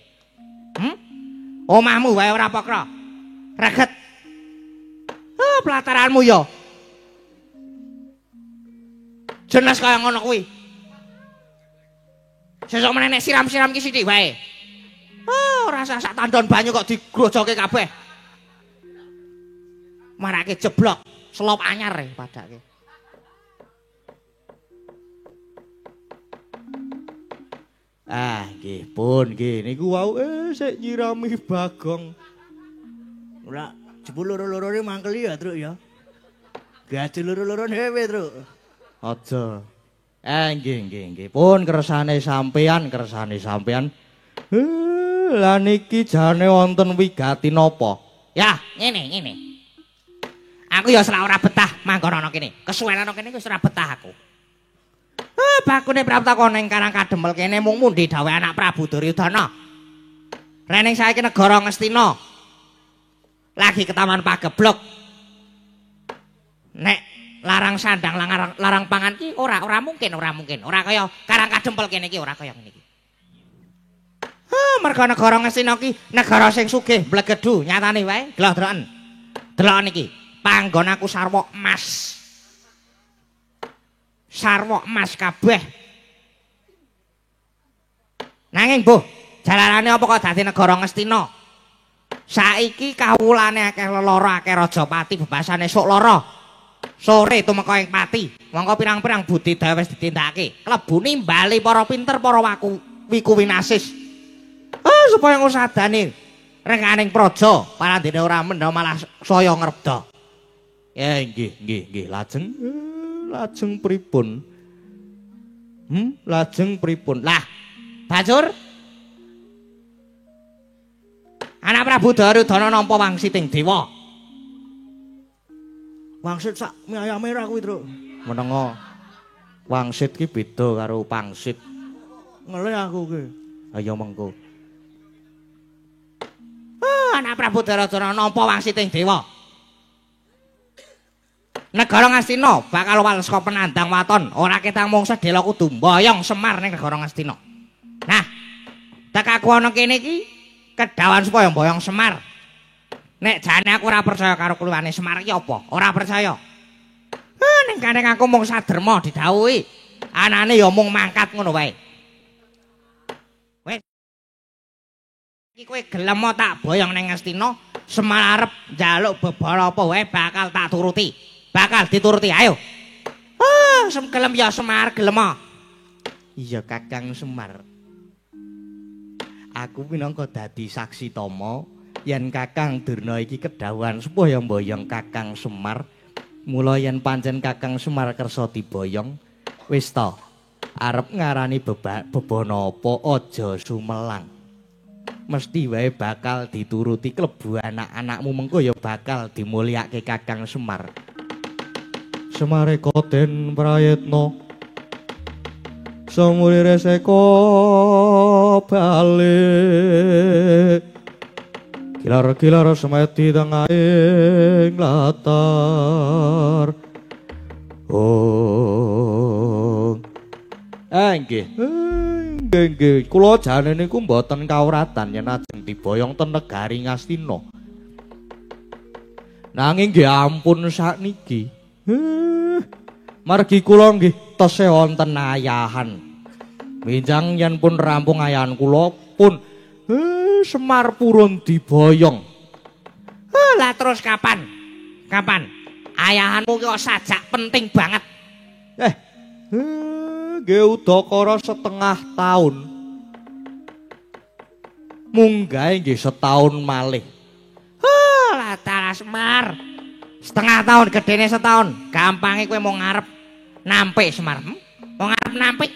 Omahmu wae ora pokro. Reget. Pelataranmu ya. Jelas kaya ngono kuwi. Sesuk meneh nek siram-siram ki sithik wae. Rasa sak tandon banyu kok digrojoke kabeh. Marake jeblok, selop anyar padake. Nggih pun nggih niku wau sik nyirami Bagong. Ora jebul loro-lorone mangkeli ya, Truk ya. Gajul loro-loro dhewe, Truk. Aja. Nggih. Pun kersane sampean. Lah niki jane wonten wigati napa? Ya, ngene. Aku ya ora betah manggon ana kene. Kesuwen ana kene wis ora betah aku. Bakune Prapta ning Karang Kademel kene mung mundi dawuh anak Prabu Duryudana. Rening saiki negara Ngastina. Lagi ke Taman Pageblok. Nek larang sandang larang pangan ki ora mungkin. Ora kaya Karang Kadempel kene iki ora kaya ngene iki. Merga negara Ngastina ki negara sing sugih blegedu nyatane wae. Deloken iki. Panggon aku sarwa emas. Sarwa emas kabeh. Nanging, Mbuh, jalanane apa kok dadi negara Ngastina? Saiki kawulane akeh lelara, akeh rajapati bebasane sok lara. Sore tumeka ing pati. Mongko pirang-pirang budidaya wis ditindakake. Klebu nimbali para pinter, para wiku winasis. Supaya ngusadani renganing praja, parandene ora mendha malah saya ngrebda. Ya nggih. Lajeng pripun? Lajeng pripun? Lah, Bajur. Anak Prabu Duryudana nampa wangsiting dewa. Wangsit sak ayam merah kuwi, Truk. Menenga. Wangsit ki beda karo pangsit. Ngele aku ki. Ayo mengko. Anak Prabu Duryudana nampa wangsiting dewa. Negara Ngastina bakal wales saka penandang waton, ora ketang mung sedhela kudu mboyong Semar ning negara Ngastina. Nah, tekaku ana kene iki kedawan supaya mboyong Semar. Nek jane aku ora percaya karo kluwane Semar iki apa? Ora percaya. Ning kene aku mung saderma didhawuhi. Anane ya mung mangkat ngono wae. Wes. Iki kowe gelem tak boyong ning Ngastina, Semar arep njaluk bebal apa wae bakal tak turuti. Bakal dituruti, ayo. Gelem ya Semar, gelem. Iya Kakang Semar. Aku minangka dadi saksi tama yen Kakang Durna iki kedawan supaya mboyong Kakang Semar. Mula yen pancen Kakang Semar kersa diboyong, wis ta. Arep ngarani bebana apa aja sumelang. Mesti wae bakal dituruti klebu anak-anakmu mengko ya bakal dimulyakake Kakang Semar. Semare koden prayetna samulire seka balik kilar-kilar semeti tengahing latar nggih Nggih, kula jane niku mboten kawratan yen ajeng diboyong ten negari Ngastina. Nanging nggih ampun sakniki. Margi kula nggih tesih wonten ayahan. Minjang yen pun rampung ayahan kula pun Semar purun diboyong. Lah terus kapan? Kapan? Ayahanmu kok sajak penting banget. Nggih udakara setengah tahun. Munggahe nggih setahun malih. Lah Tara Semar. Setengah tahun gedene setahun. Gampange kowe mau ngarep nampik Semar. Mau ngarep nampik.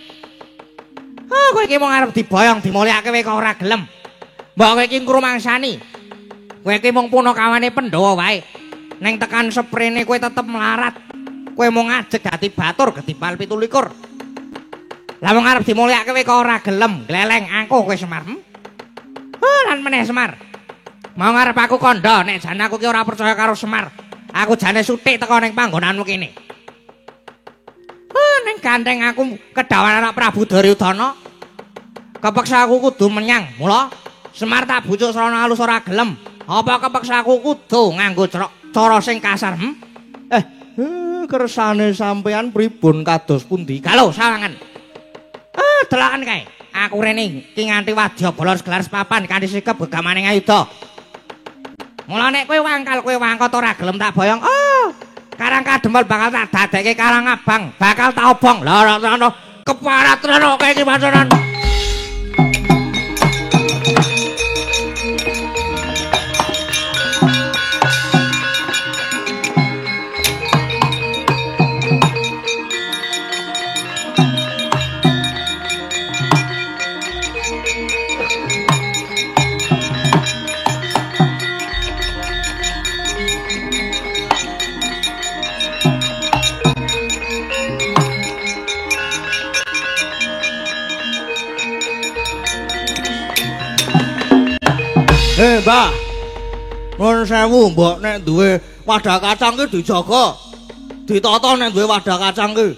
Kowe iki mau ngarep diboyong dimulyake kowe kok ora gelem. Mbok kowe iki ngrumangsani. Kowe iki mung punakawane Pandhawa wae. Neng tekan sprene kowe tetep melarat. Kowe mau ngajeg dadi batur Gedipal 17. Lah wong arep dimulyake kowe kok ora gelem, gleleng aku kowe Semar. Lan meneh Semar. Mau ngarep aku kandha nek jane aku ki ora percaya karo Semar. Aku jane sutik teko ning panggonanmu kene. Ning gandeng aku kedawan anak Prabu Duryudana. Kepeksa aku kudu menyang. Mula Semar tak bujuk srana alus ora gelem. Apa kepeksa aku kudu nganggo cara sing kasar? Kersane sampean pripun kados pundi? Galo sawangan. Delakan kae. Aku rene ki nganti wadyabala gelar papan kanthi sikep gegamaning ayuda. Mula nek kowe wangkot ora gelem tak boyong. Karang Kadempel bakal tak dadekke Karang Abang, bakal tak obong. Lah ana keparat rene kowe iki paconan. Mbak. Nuwun sewu, mbok nek duwe wadah kacang ki dijaga. Ditata nek duwe wadah kacang ki.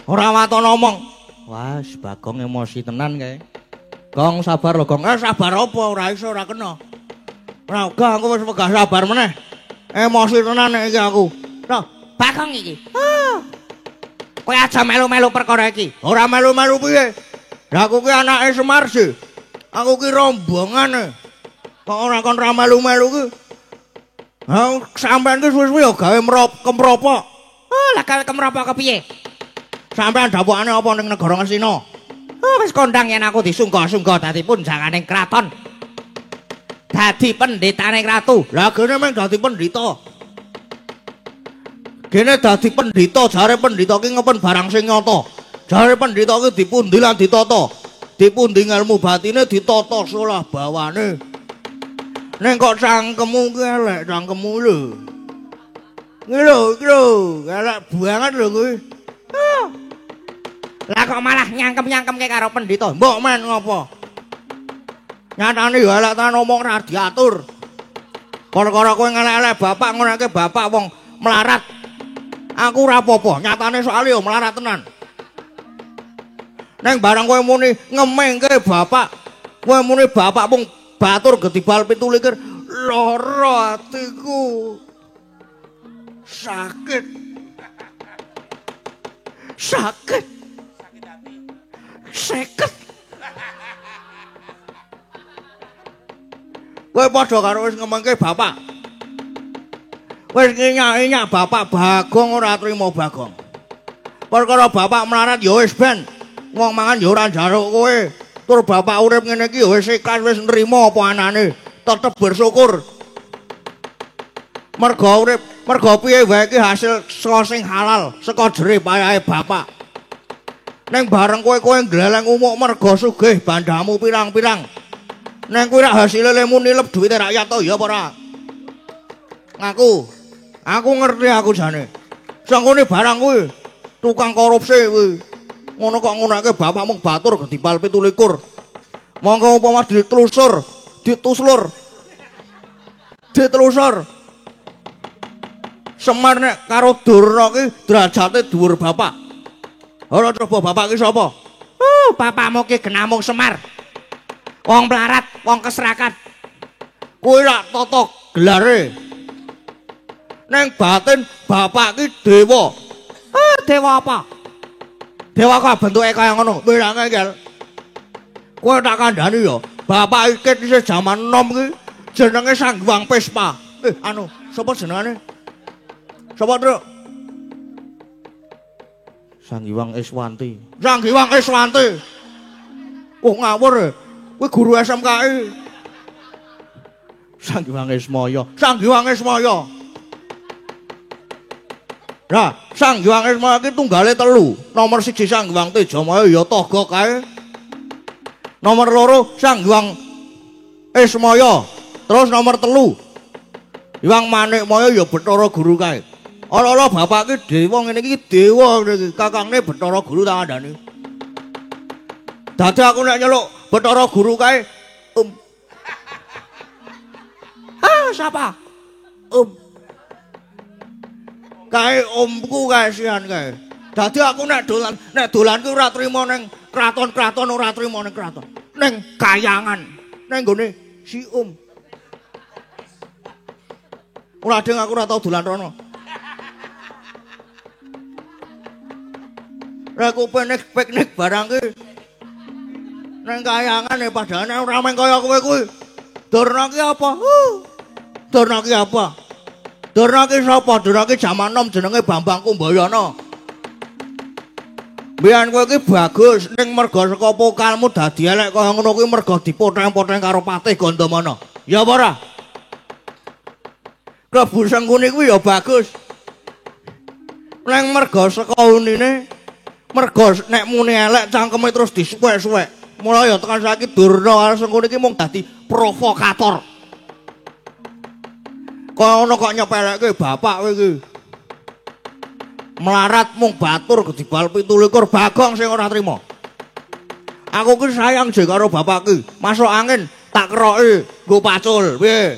Ora waton omong. Wah, Bagong emosi tenan kae. Gong sabar lho, Gong. Sabar apa ora iso ora kena. Ora gak aku wis megah sabar meneh. Emosi tenan iki aku. Nah, Bagong iki. Kowe aja melu-melu perkara iki. Ora melu-melu piye? Lah aku ki anake Semar sih. Aku ki rombongane. Kok ora kon ra melu-melu ki? Sampeyan ki suwe-suwe ya gawe kemropok. Lah gawe kemropok kepiye? Sampeyan dapukane apa ning negara Ngastina? Wis kondang yen aku disungguh-sungguh dadi punjanganing kraton. Dadi pendhetaning ratu. Lah gene mung dadi pendhita. Gene dadi pendhita, jare pendhita ki ngepun barang sing nyata. Jare pendhita ki dipundi lan ditata. Dipundi ilmu batine ditata solah bawane. Ning kok cangkemmu ki elek cangkemmu lho. Iki lho, elek banget lho kuwi. Lah kok malah nyangkem-nyangkemke karo pendhita. Mbok men ngopo? Nyatane ya elek tenan omong ra diatur. Perkara kowe ngelek-elek bapak ngonake bapak wong melarat. Aku ora apa-apa, nyatane soalé yo melarat tenan. Neng barang kowe muni ngemengke bapak, kowe muni bapak mung batur Gedipal 17 lara atiku. Sakit. Sakit. Seket. Kowe padha karo wis ngemengke bapak. Wis nginyak-inyak bapak Bagong ora trimo Bagong. Perkara bapak melarat ya wis ben. Wong mangan ya ora njaluk kowe. Tur bapak urip ngene iki ya wis ikhlas wis nrimo apa anane. Tetep bersyukur. Mergo piye wae iki hasil saka sing halal, saka jerih payahe bapak. Neng bareng kowe gleleng umuk mergo sugih bandamu pirang-pirang. Neng kuwi rak hasile lemu nilep duwite rakyat to ya apa ora? Aku ngerti aku jane. Sangkone barang kuwi tukang korupsi kuwi. Ngono kok ngunake bapak mung batur Gedipal 17. Monggo umpama ditelusur. Semar nek karo Durna ki derajate dhuwur bapak. Ora coba bapak ki sapa? bapakmu ki genamung Semar. Wong melarat, wong keserakat. Kuwi rak tata gelare. Neng batin bapak ki dewa. Dewa apa? Dewa kok bentuke kaya ngono. Mirang ngel. Kowe tak kandhani ya, bapak iki isih jaman enom ki jenenge Sang Hyang Pespa. Sapa jenengane? Sapa, Truk? Sang Hyang Iswanti. Sang Hyang Iswanti. Oh ngawur. Kuwi guru SMKI. Sang Hyang Ismaya. Sang Hyang Ismaya. Nah, Sang Hyang Ismaya ki tunggale 3. Nomor 1 Sang Hyang Tejamaya ya toga kae. Nomor 2 Sang Hyang Ismaya. Terus nomor 3 Hyang Manikmaya ya Bathara Guru kae. Ora bapak ki dewa ngene iki dewa iki. Kakangne Bathara Guru tak kandhani. Dadi aku nek nyeluk Bathara Guru kae siapa? Kae omku kae sian kae. Dadi aku nek dolan ki ora trima ning kraton-kraton, ora trima ning kraton. Ning kayangan, ning gone si Ora ding aku ora tau dolan rono. Rek piknik barang ki ning kayangan padahal ora meng kaya kowe kuwi. Durna ki apa? Durna ki apa? Durna ki sapa? Durna ki jaman enom jenenge Bambang Kumbayana. Biyen kowe ki bagus ning merga saka pokalmu dadi elek kaya ngono kuwi merga dipoteng-poteng karo Patih Gandamana. Ya apa ora? Klebu Sengkuni kuwi ya bagus. Ning merga saka unine, merga nek muni elek cangkeme terus disuwek-suwek. Mula ya tekan saiki Durna karo Sengkuni iki mung dadi provokator. Kaya ngono kok nyepelekke bapak kowe iki. Melarat mung batur gedibal 17 Bagong sing ora trima. Aku ki sayang je karo bapak ki. Masuk angin tak keroki nggo pacul. Piye?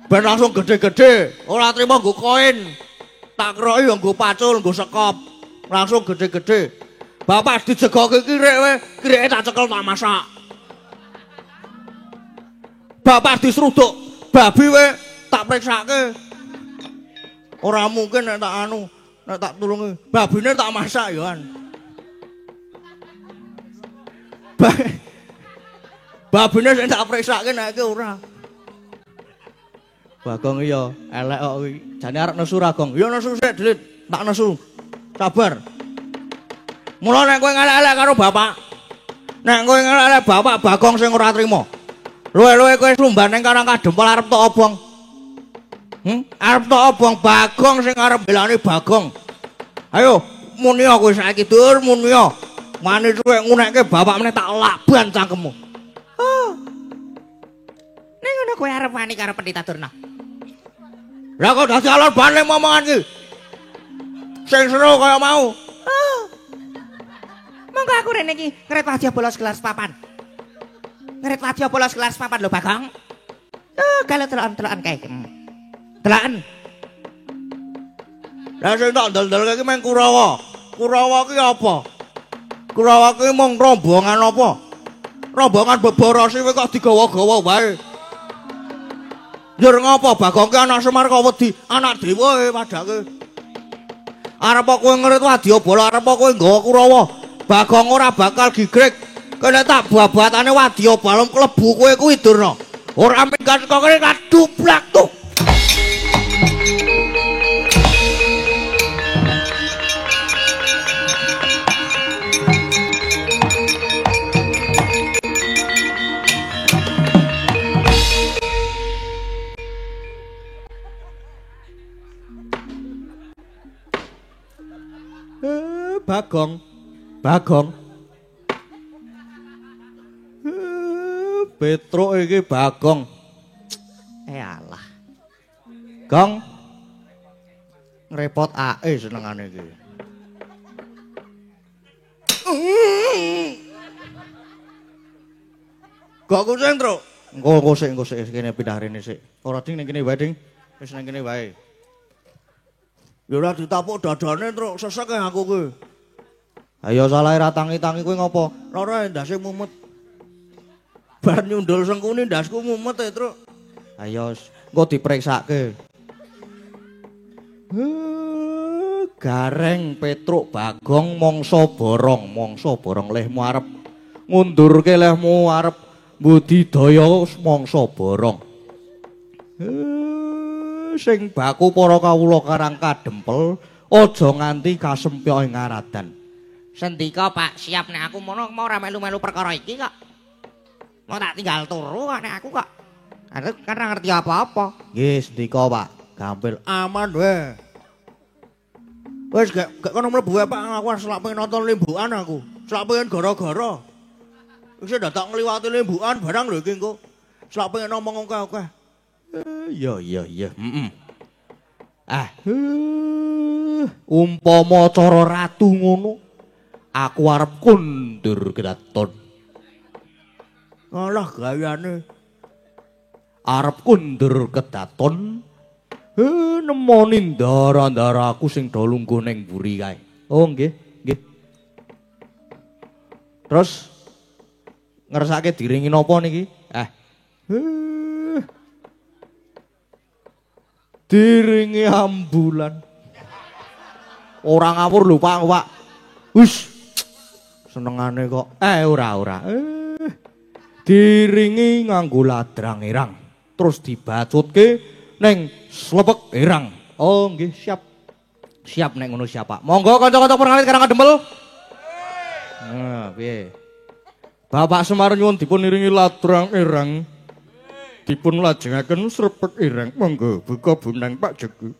Ben langsung gede-gede, ora trima nggo koin. Tak keroki yo nggo pacul, nggo sekop. Langsung gede-gede. Bapak dijegoke kirik we, kirike tak cekel tak masak. Bapak disruduk babi we tak priksake. Ora mungkin nek tak tulungi. Babine tak masak yo an. Babine sing tak priksake nek iki ora. Bagong iya elek kok kuwi. Jane arep nesu ra, Gong? Ya nesu sik, Dlit. Tak nesu. Sabar. Mula nek kowe ngelek-elek karo bapak. Nek kowe ngelek-elek bapak Bagong sing ora trima. Luwe-luwe kowe sumban ning Karang Kadempel arep tok obong. Arep tok obong Bagong sing arep belani Bagong. Ayo, muni kowe saiki dur muni. Mani kowe ngunekke bapak meneh tak laban cangkemmu. Ning ngono kowe arep wani karo Pendeta Durna. Lah kok dadi alon bane momongan iki. Sing seru kaya mau. Monggo aku rene iki ngret wadya bolos gelas papan. Ngret wadya bolos gelas papan lho Bagong. Kalau telokan kae. Telokan. Lah sing tak ndel-ndel iki meng Kurawa. Kurawa ki apa? Kurawa ki mung rombongan apa? Rombongan beborosi kowe kok digawa-gawa wae. Njur ngopo Bagong ki anak Semar kok wedi, anak dewa padake. Arep kowe ngrit wadya bola, arep kowe nggawa Kurawa. Bagong ora bakal gigrek. Kene tak babatane wadya balem klebu kowe kuwi Durna. Ora minggat kok kene kadublak tuh. Bagong. Petruk iki Bagong. Alah. Gong. Ngrepot ae senengane iki. Kok kucing, Truk? Engko sik kene pindah rene sik. Ora ding ning kene wae ding. Wis ning kene wae. Ya ora ditapuk dadane, Truk, sesek aku kuwi. Ayo salah ra tangi-tangi kowe ngopo? Lara ndase mumet. Bar nyundul sengkune ndasku mumet e, Truk. Ayo engko dipriksake. Gareng Petruk Bagong mangsa borong lehmu arep ngundurke lehmu arep budidaya mangsa borong. Sing baku para kawula karang kadempel aja nganti kasempya ing ngaradan. Sendika Pak, siap nek aku mono mau ora melu-melu perkara iki kok. Mau tak tinggal turu nek aku kok. Aku kan ora ngerti apa-apa. Nggih, sendika Pak, gampil Aman wae. Wis gak kono mlebu wae Pak, aku selak pengen nonton limbukan aku. Selak pengen gara-gara. Wis dadak ngliwati limbukan barang lho iki engko. Selak pengen ngomong akeh-akeh. Iya. Heeh. Umpama cara ratu ngono, aku arep kundur kraton. Alah gayane. Arep kundur kedaton. Nemoni ndara-ndaraku sing do lungguh ning mburi kae. Oh nggih. Terus ngersake diringi napa niki? Diringi ambulan. Ora ngawur lho Pak. Wis. Senengane kok. Ora. Diringi nganggo ladrang irang. Terus dibacutke ning slepek irang. Oh nggih, siap. Siap nek ngono siap Pak. Monggo kanca-kanca perkawit karang kadempel. Nah, piye? Bapak Semar nyuwun dipun iringi ladrang irang. Dipun lajengaken srepek ireng monggo buka bunang Pak Jegu.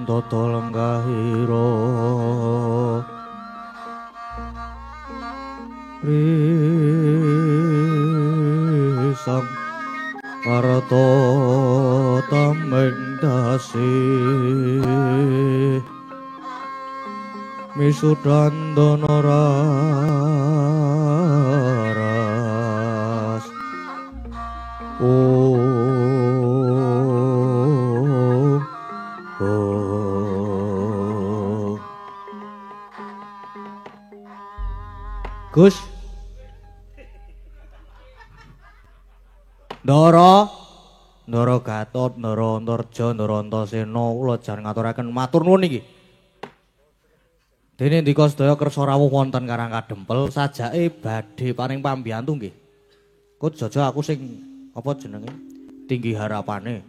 dodol kahira risam arta tameng dasih misudan donoraras Gus Ndara Gatot, Ndara Antarja, Ndara Antasena kula jan ngaturaken matur nuwun niki. Dene ndika sedaya kersa rawuh wonten Karang Kadempel sajake badhe paring pambiyantu nggih. Kut jaja aku sing apa jenenge? Tinggi harapane.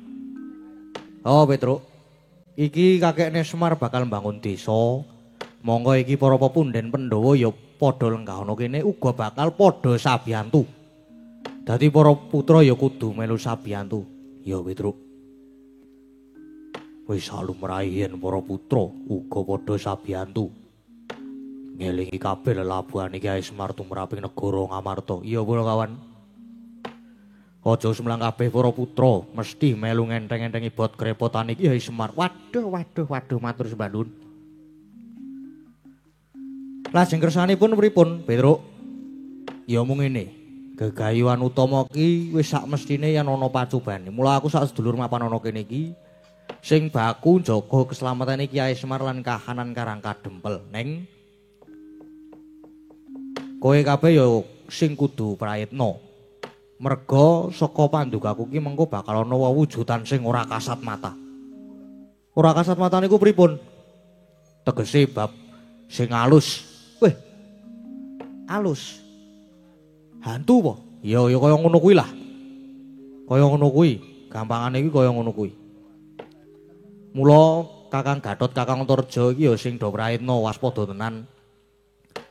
Oh, Petruk. Iki kakekne Semar bakal mbangun desa. Monggo iki para pepunden Pandhawa ya padha lenggah ana kene uga bakal padha sabiyantu. Dadi para putra ya kudu melu sabiyantu. Ya Petruk. Wis lumrahe yen para putra uga padha sabiyantu. Ngelingi kabeh lelabuhan iki ae Semar tumraping negara Ngamarta. Iya para kawan. Aja semlang kabeh para putra mesti melu ngenteng-entengi bot grepotan iki ae Semar. Waduh matur sembah nuwun. Lajeng kersanipun pripun, Petruk? Ya mung ngene. Gegayuhan utama ki wis sak mestine yen ana pacubane. Mula aku sak sedulur mapan ana kene iki sing baku njaga keslametane Kyai Semar lan kahanan Karang Kadempel. Neng kowe kabeh ya sing kudu prayitna. Merga saka pandugaku ki mengko bakal ana wewujudan sing ora kasat mata. Ora kasat mata niku pripun? Tegese bab sing alus. Weh. Alus. Hantu po? Ya kaya ngono kuwi lah. Kaya ngono kuwi, gampangane iki kaya ngono kuwi. Mula Kakang Gatot, Kakang Antarja iki ya sing do praitna waspada tenan.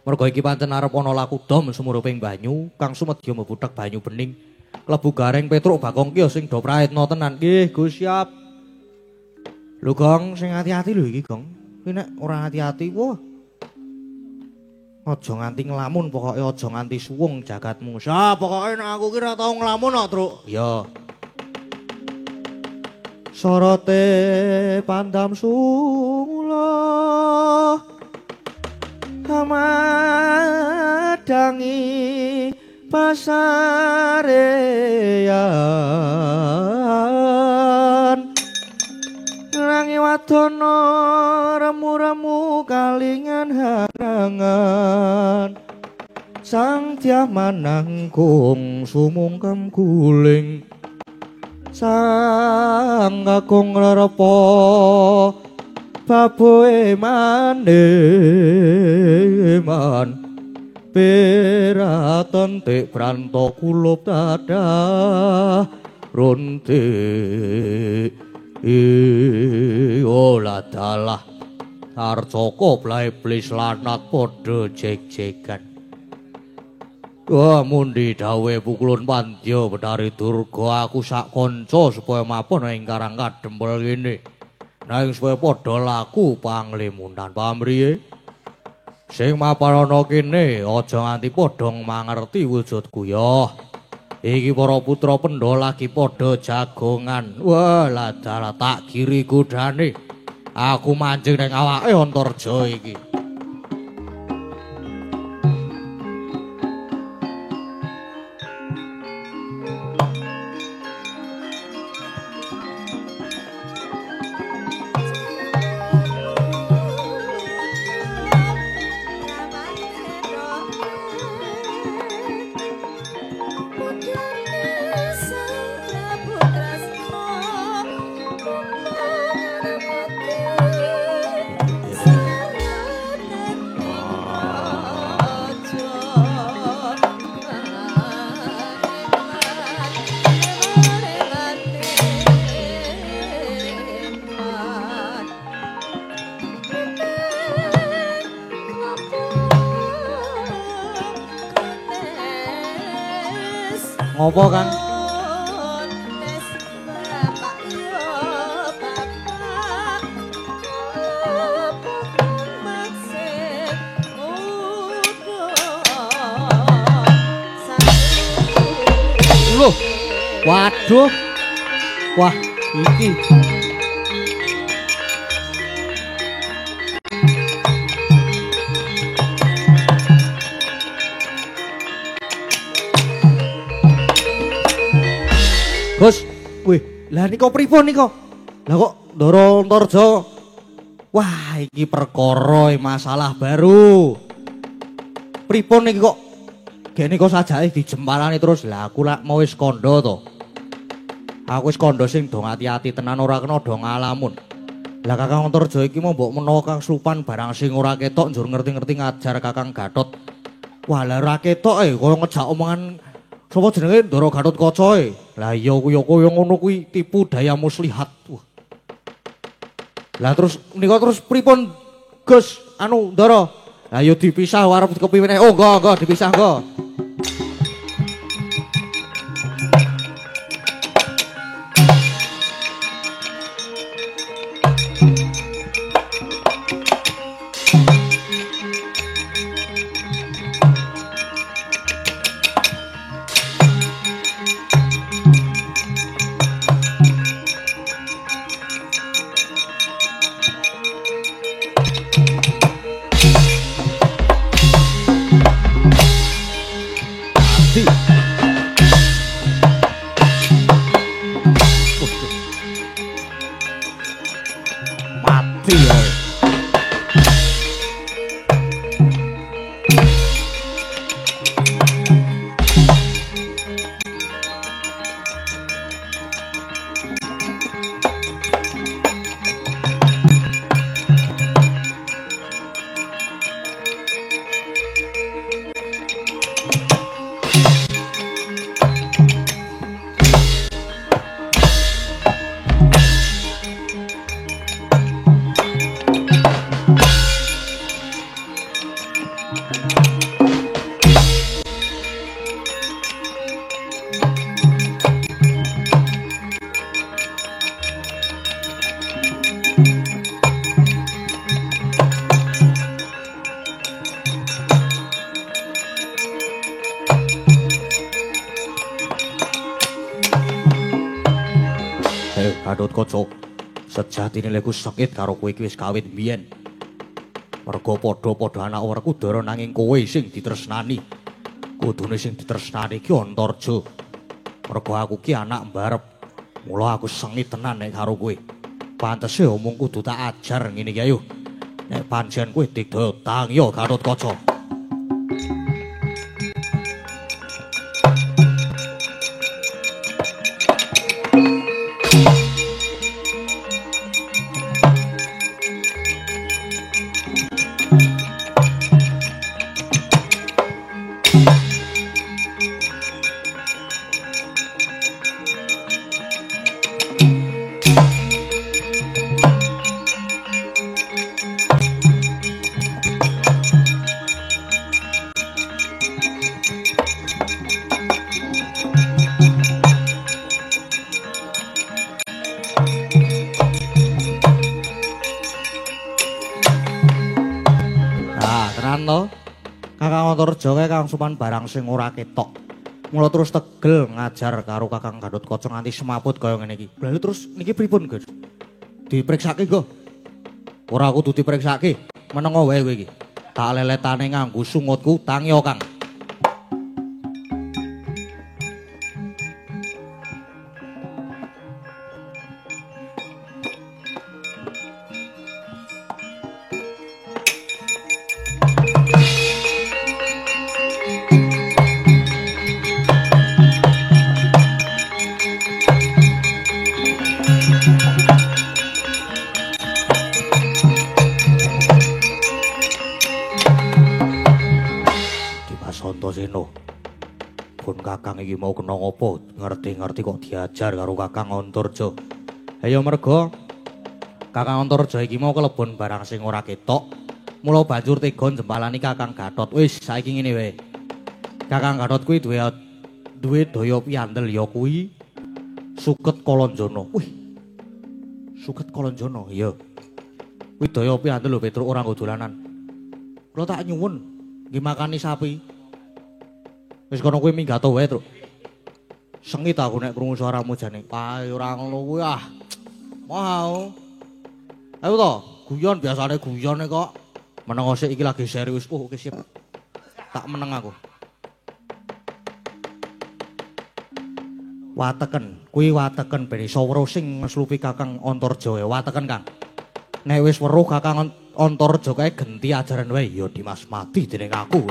Merga iki pancen arep ana laku dom sumuruping banyu kang sumedya mbuthek banyu bening. Klebu Gareng Petruk Bagong ki ya sing do praitna tenan. Nggih, Gus siap. Lho Gong, sing ati-ati lho iki, Gong. Kuwi nek ora ati-ati, wah. Aja nganti nglamun, pokoke aja nganti suwung jagatmu. Sa, pokoke nek aku ki ora tau nglamun kok, Truk. Ya. Sorote pandam sula amadangi pasarean rangi wadono remu-remu kalingan harangan sang tiamanangkung sumungkem guling sang kakung rerepa baboe mandeman peraton tik branto kulup dadah runtik olah dalah Arjoko blai-blis lanat padha jek-jekan. Wah mundi dawe pukulun pandya Betari Durga aku sak kanca supaya mapun ing Karang Kadempel kene. Nanging supaya padha laku panglimunan pamriye. Sing mapan ana kene aja nganti padha mangerti wujudku ya. Iki para putra Pendha lagi padha jagongan. Wah ladala tak kiri kudane. Aku mancing ning awake Antarja iki. Ngopo Kang? Waduh. Wah, iki. Gus, wih, lah niko pripun niko? Lah kok Ndara Antarja? Wah, iki perkara masalah baru. Pripun niki kok gene kok sajake dijempalani terus. Lah aku lak mau wis kandha to. Aku wis kandha sing do ati-ati tenan ora kena do ngalamun. Lah Kakang Antarja iki mau mbok menawa Kang Supan barang sing ora ketok njur ngerti-ngerti ngajar Kakang Gatot. Wah, lah ora ketok kaya ngejak omongan sapa jenenge Ndara Gatotkaca e. Lah iya kuwi kaya ngono kuwi tipu daya muslihat. Lah terus nika terus pripun Gus anu Ndara? Lah yo dipisah arep kepiye oh engko dipisah engko. Gatotkaca, sejatine leku sakit karo kowe iki wis kawit mbiyen. Merga padha-padha anak Werkudara nanging kowe sing ditresnani. Kudune sing ditresnani ki Antarja. Merga aku ki anak mbarep. Mula aku sengit tenan nek karo kowe. Pantese omong kudu tak ajar ngene iki ayo. Nek pancen kowe digdotang ya Gatotkaca. Antarja Kang Supan barang sing ora ketok. Mula terus tegel ngajar karo Kakang Gatotkaca nganti semaput kaya ngene iki. Lha terus niki pripun, Gus? Dipriksake nggo? Ora kudu dipriksake. Menengo wae kowe iki. Tak leletane nganggo sungutku tangi Kang. Kakang iki mau kena ngopo? Ngerti-ngerti kok diajar karo Kakang Antarja. Ayo merga Kakang Antarja iki mau kelebon barang sing ora ketok. Mula banjur tega jempalani Kakang Gatot. Wis saiki ngene wae. Kakang Gatot kuwi duwe daya piandel ya kuwi Suket Kalanjana. Wih. Suket Kalanjana. Iya. Kuwi daya piandel lho Petruk ora nggo dolanan. Kula tak nyuwun nggih makani sapi. Wis kono kowe minggato wae, Truk. Sengit aku nek krungu suaramu jane. Pae ora ngono kuwi ah. Mau. Ayo to, guyon biasane guyone kok. Meneng sik iki lagi serius. Oke siap. Tak meneng aku. Wateken, kuwi wateken ben iso weruh sing ngeslupi Kakang Antarja wateken Kang. Nek wis weruh Kakang Antarja kae genti ajaran wae ya Dimas mati dening aku.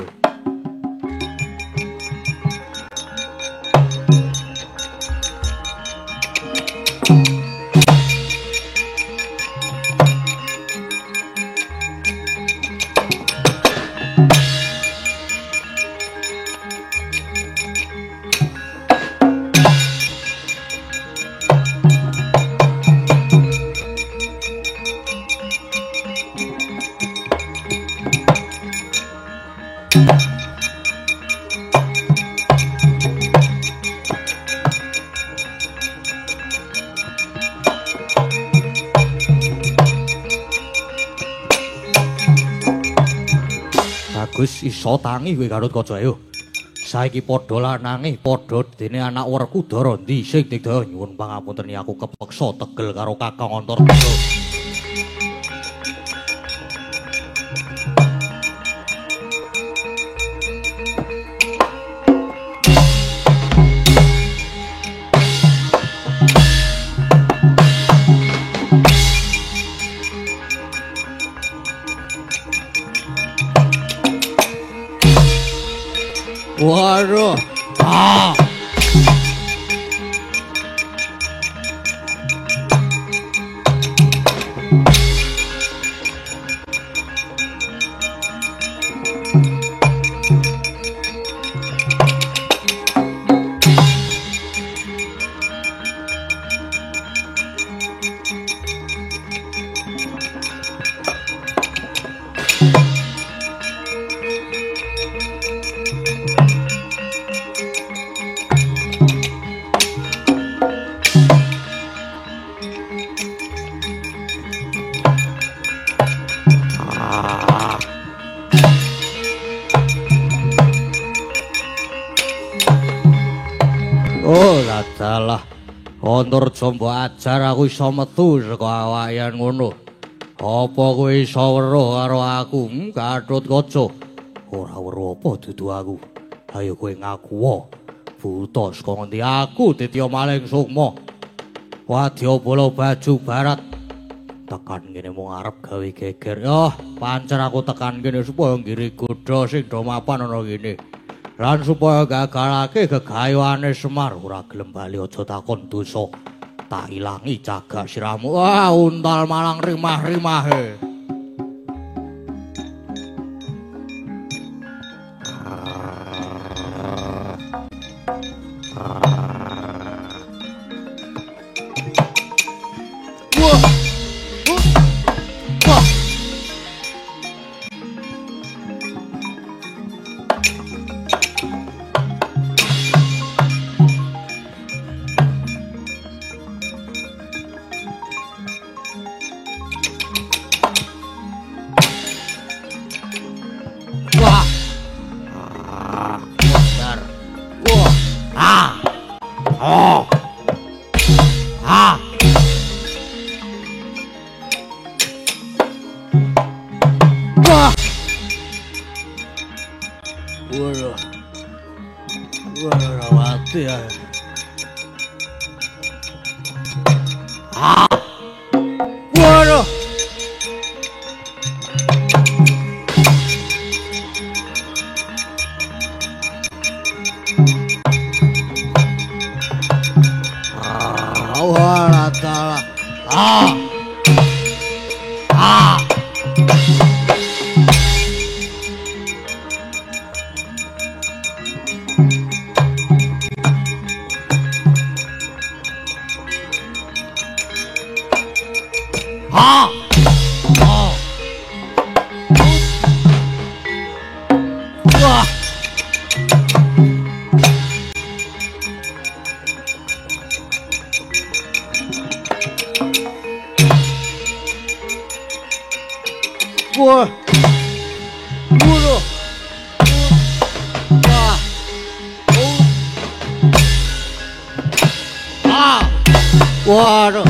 Bagus iso tangi kowe Gatotkaca ayo. Saiki padha lanange padha dene anak Werkudara dhisik Digdaya nyuwun pangapunten aku kepeksa tegel karo Kakang Antarja. Waduh. Ah. Oh, ladalah. Antarja mbok ajar aku iso metu saka awayan ngono. Apa kowe iso weruh karo aku, Gatotkaca? Ora weruh apa dudu aku. Ayo kowe ngaku wae. Buta saka ngendi aku Ditya Maling Sukma. Wadyabala baju barat. Tekan kene mung arep gawe geger. Yah, pancen aku tekan kene supaya ngiri kuda sing do mapan ana kene. Lan supaya gagalake gegayuhane Semar ora gelem bali aja takon dosa. Tak ilangi jaga siramu. Wah, untal malang rimah-rimahe. Waduh.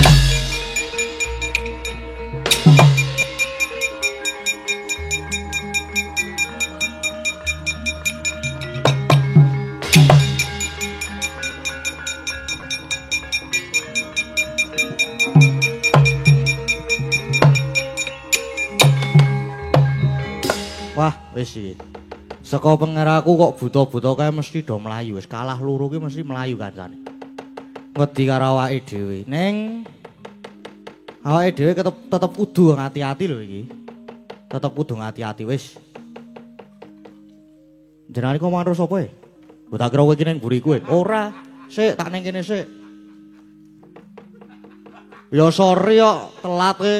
Wah, wis iki. Saka pengeraku kok buta-buta kae mesti do mlayu, wis kalah loro ki mesti mlayu kancane. Wedi karo awake dhewe. Ning awake dhewe tetep kudu ngati-ati lho iki. Tetep kudu ngati-ati wis. Jenenge kok manut sapa e? Mbok tak kira kowe iki ning mburiku e. Ora, sik tak ning kene sik. Ya sorry kok telat e.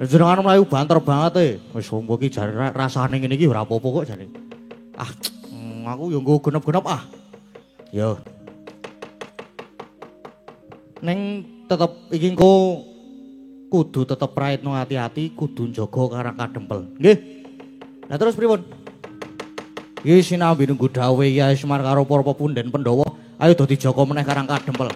Jenengan mlayu banter banget e. Wis ombo iki jare rasane ngene iki ora apa-apa kok jane. Ah, aku yo nggo genep-genep ah. Yo. Ning tetep iki engko kudu tetep praitno hati-hati, kudu njaga karang kadempel. Nggih. Lah terus pripun? Iki sinambi nunggu dawuh Kyai Semar karo para pepunden Pandhawa, ayo do dijaga meneh karang kadempel.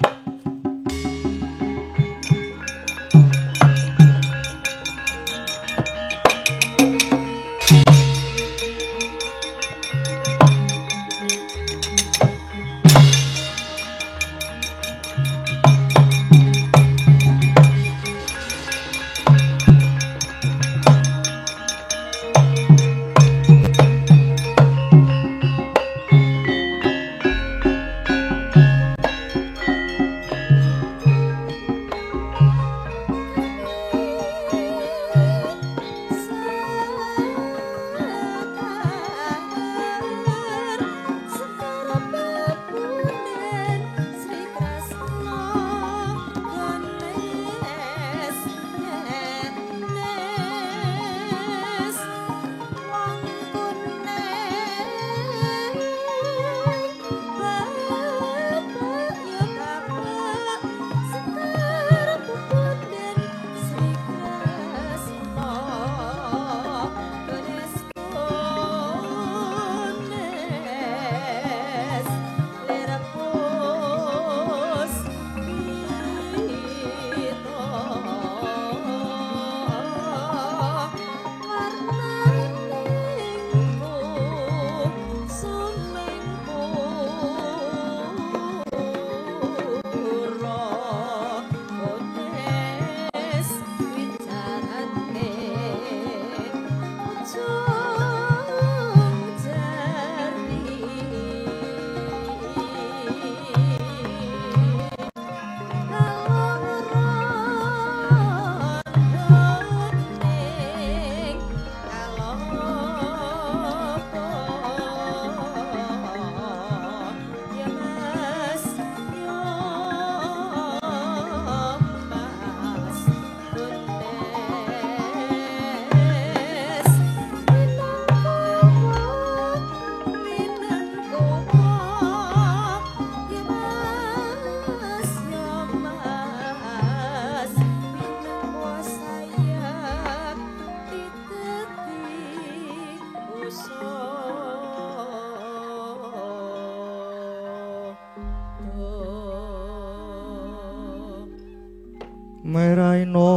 Meraino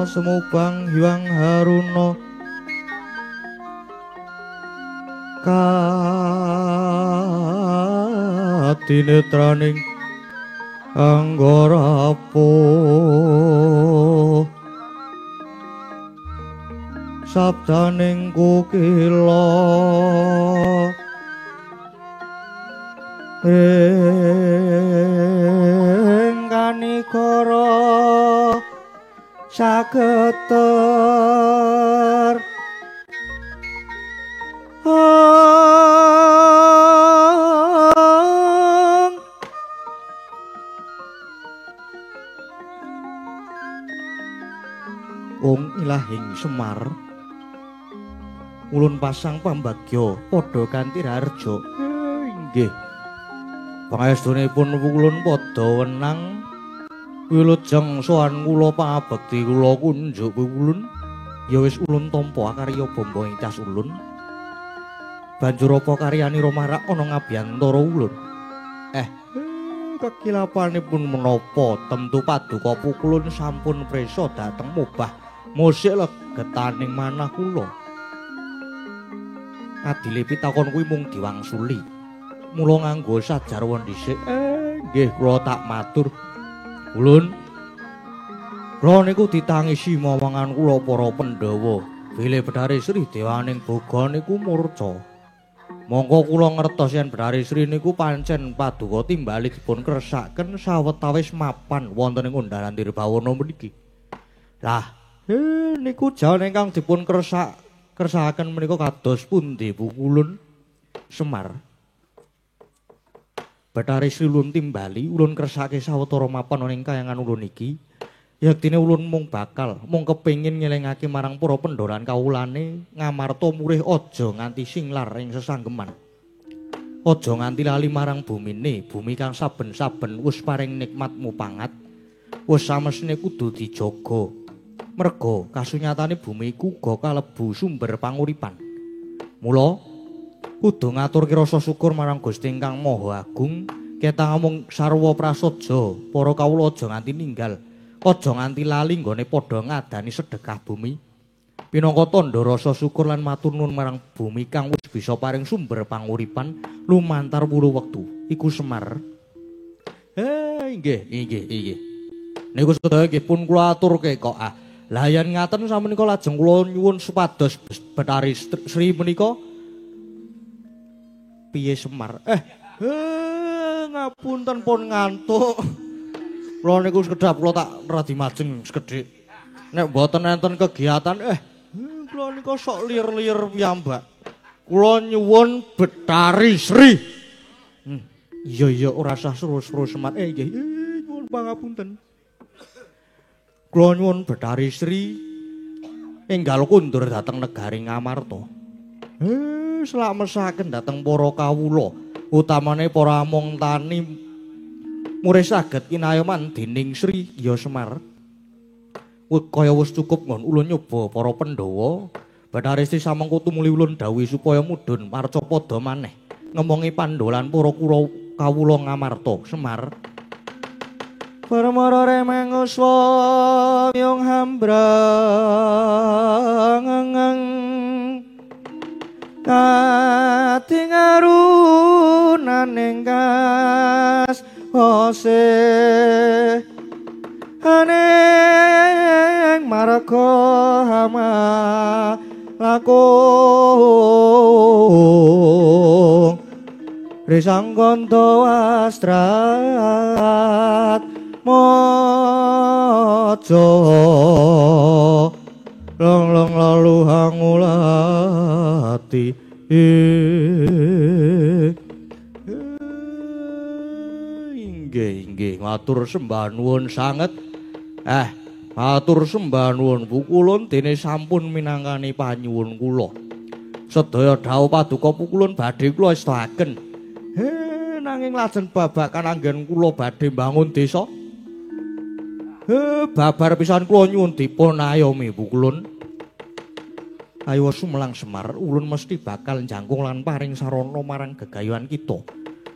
semubang hyang haruna katinetraning anggara apuh sabdaning kukila kanikara sageter Ong Ilahing Semar ulun pasang pambagya padha kanthi harja inggih pangestunipun ulun padha wenang wilujeng sowan kula pangabekti kula kunjuk ulun ya wis ulun tampa karya bamba ing cas ulun banjur apa karyanira marak ana ngabiyantara ulun Kekilapanipun menapa temtu paduka pukulun sampun prisa dhateng mubah musik legetaning manah kula. Adile pitakon kuwi mung diwangsuli. Mula nganggo sajarwa dhisik. Nggih kula tak matur. Ulun. Kula niku ditangisi momongan kula para Pandhawa. Bilih Bathari Sri dewaning boga niku murca. Monggo kula ngertos yen Bathari Sri niku pancen paduka timbali dipun kersakaken sawetawis mapan wonten ing undaran Dirbawana mriki. Lah, niku jaman ingkang dipun kersakaken menika kados pundi Pukulun Semar? Bathari Sri ulun timbali ulun kersake sawetara mapan ana ing kayangan ulun iki. Yaktine ulun mung kepengin ngelingake marang para pendhoran kawulane ngamarta murih aja nganti singlar ing sesanggeman. Aja nganti lali marang bumine, bumi kang saben-saben wis paring nikmat mupangat. Wis samestine kudu dijaga. Merga kasunyatane bumi iku uga kalebu sumber panguripan. Mula kudu ngaturke rasa syukur marang Gusti ingkang Maha Agung, ketang mung sarwa prasaja, para kawula aja nganti ninggal. Aja nganti lali nggone padha ngadani sedekah bumi. Pinangka tandha rasa syukur lan matur nuwun marang bumi kang wis bisa paring sumber panguripan lumantar wulu wektu. Iku Semar. Inggih. Niku sedaya nggih pun kula aturke kok. Lah yen ngaten samenika lajeng kula nyuwun supados Bathari Sri menika piye Semar? Ngapunten pun ngantuk. Kula niku sekedhap kula tak radi majeng sekedhik. Nek mboten enten kegiatan kula nika sok lir-lir piyambak. Kula nyuwun Bathari Sri. Iya ora usah seru-seru Semar. Nggih. Nyuwun pangapunten. Kula nyuwun Bathari Sri enggal kundur dhateng negari Ngamarta. Slamesaken dhateng para kawula, utamane para among tani murih saged kinayoman dening Sri ya Semar. Kaya wis cukup ngon ulun nyoba para Pandhawa. Bathari Sri samengko tumuli ulun dawuhi supaya mudhun marca padha maneh ngomongi pandolan para kawula Ngamarta Semar. Permara remeng uswa yung hambrang kating arunan enggas ose aneng marga hama lakung risang gondo astrat mojo long lalu hangulati inggih matur sembah nuwun sanget. Matur sembah nuwun Pukulun dene sampun minangkani panyuwun kula. Sedaya dawuh paduka Pukulun badhe kula esthaken. Nanging lajeng babakan anggen kula badhe mbangun desa. Babar pisan kula nyuwun dipun ayomi Pukulun. Ayo sumelang Semar, ulun mesti bakal njangkung lan paring sarana marang gegayuhan kita.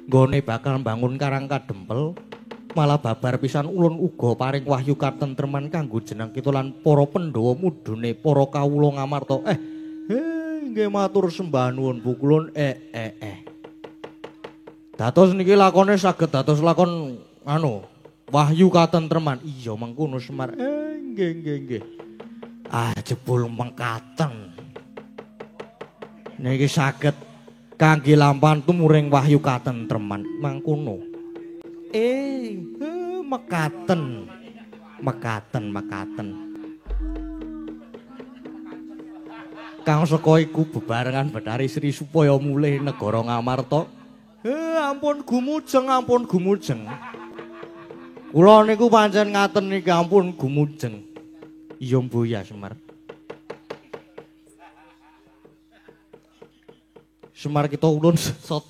Nggone bakal mbangun karang kadempel, malah babar pisan ulun uga paring wahyu katentreman kanggo jeneng kita lan para Pandhawa mudhune para kawula Ngamarta. Nggih matur sembah nuwun Pukulun. Dados niki lakone saged dados lakon wahyu katentreman. Iya mengkono Semar. Nggih. Jebul mengkaten. Niki saged kangge lampahan tumuring wahyu katentreman mangkono. Mekaten. Kang saka iku bebarengan Bathari Sri supaya mulih negara Ngamarta. Ampun gumujeng. Kula niku pancen ngaten niki ampun gumujeng. Iya mboya Semar. Semar kita ulun sot.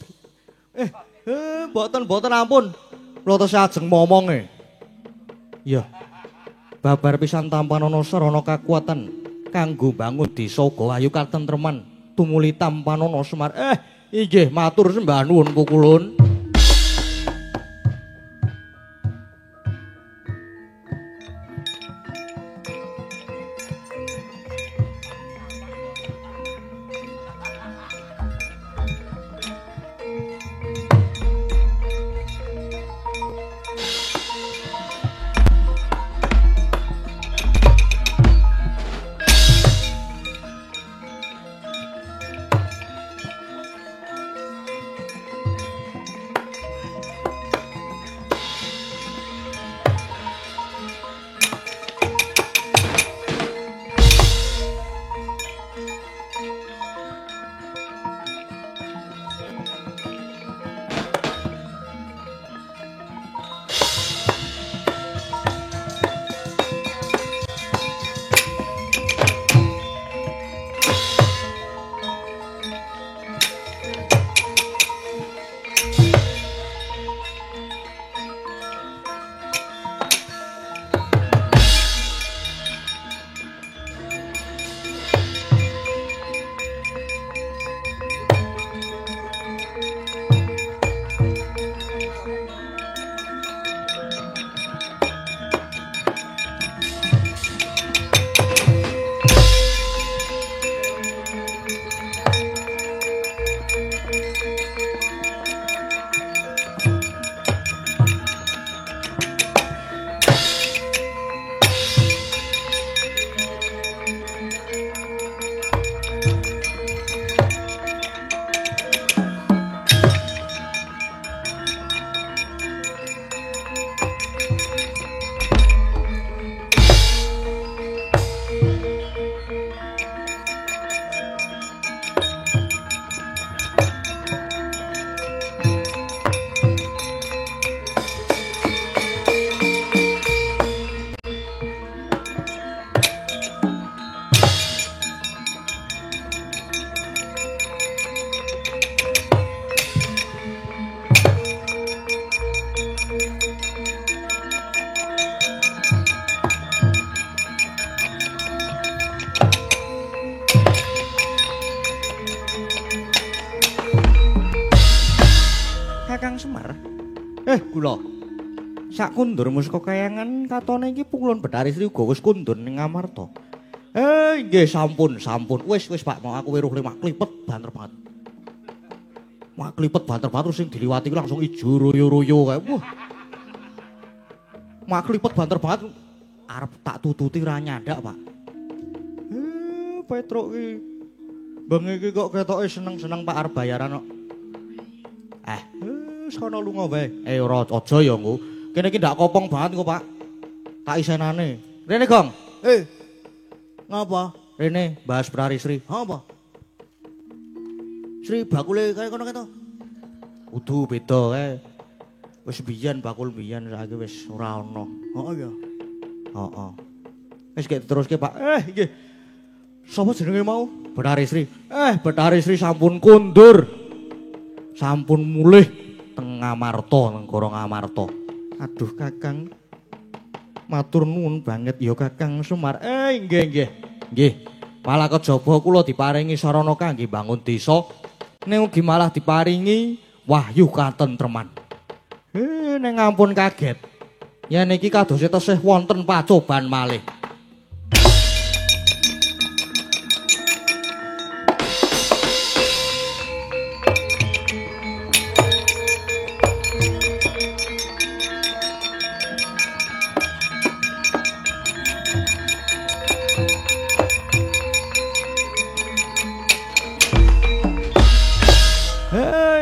Mboten ampun. Kula tesih ajeng momonge. Iya. Babar pisan tampanana sarana kakuatan kanggo bangun desa uga ayu katentreman tumuli tampanana Semar. Inggih matur sembah nuwun Pukulun. Kula. Sak kundurmu saka kayangan katone iki pukulun Bathari Sri uga wis kundur ning Ngamarta. Nggih sampun. Wis Pak, mau aku weruh mak klipet banter banget. Mak klipet banter banget terus sing diliwati langsung ijo royo-royo kae. Wah. Mak klipet banter banget arep tak tututi ra nyandak, Pak. Petruk iki. Bengi iki kok ketoke seneng-seneng Pak arep bayaran kok. Sono lunga wae. Ora aja ya engko. Kene iki ndak kopong banget kok, Pak. Tak isenane. Rene, Gong. Ngapa? Rene bahas Bathari Sri. Apa? Sri bakule kaya kono keto. Kudu beda kae. Wis biyen bakul biyen saiki wis ora ana. Oh iya. Heeh. Wis gek teruske, Pak. Nggih. Sapa jenenge mau? Bathari Sri. Bathari Sri sampun kundur. Sampun mulih teng Ngamarta, negara Ngamarta. Aduh, Kakang. Matur nuwun banget ya Kakang Semar. Nggih. Malah kejaba kula diparingi sarana kangge bangun desa. Ning ugi malah diparingi wahyu katentreman. Ning ampun kaget. Ya niki kados tesih wonten pacoban malih.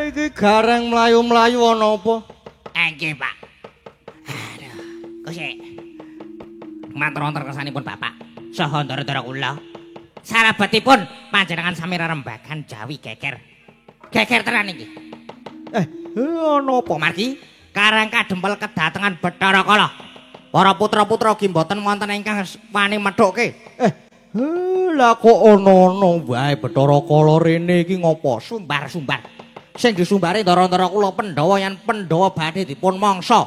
Iki gareng mlayu-mlayu ana apa? Nggih, Pak. Aduh, Gusti. Matur wonten kersanipun Bapak saha ndara-ndara kula. Salebetipun panjenengan sami rerembagan Jawi geger. Geger tenan iki. Ana apa? Margi karang kadempel kedatengan Bathara Kala. Para putra-putra ugi mboten wonten ingkang wani medhuke. Lah kok ana-ana wae Bathara Kala rene iki ngopo? Sumbar-sumbar. Sing disumbari ndara-ndara kula Pandhawa yen Pandhawa badhe dipun mangsa.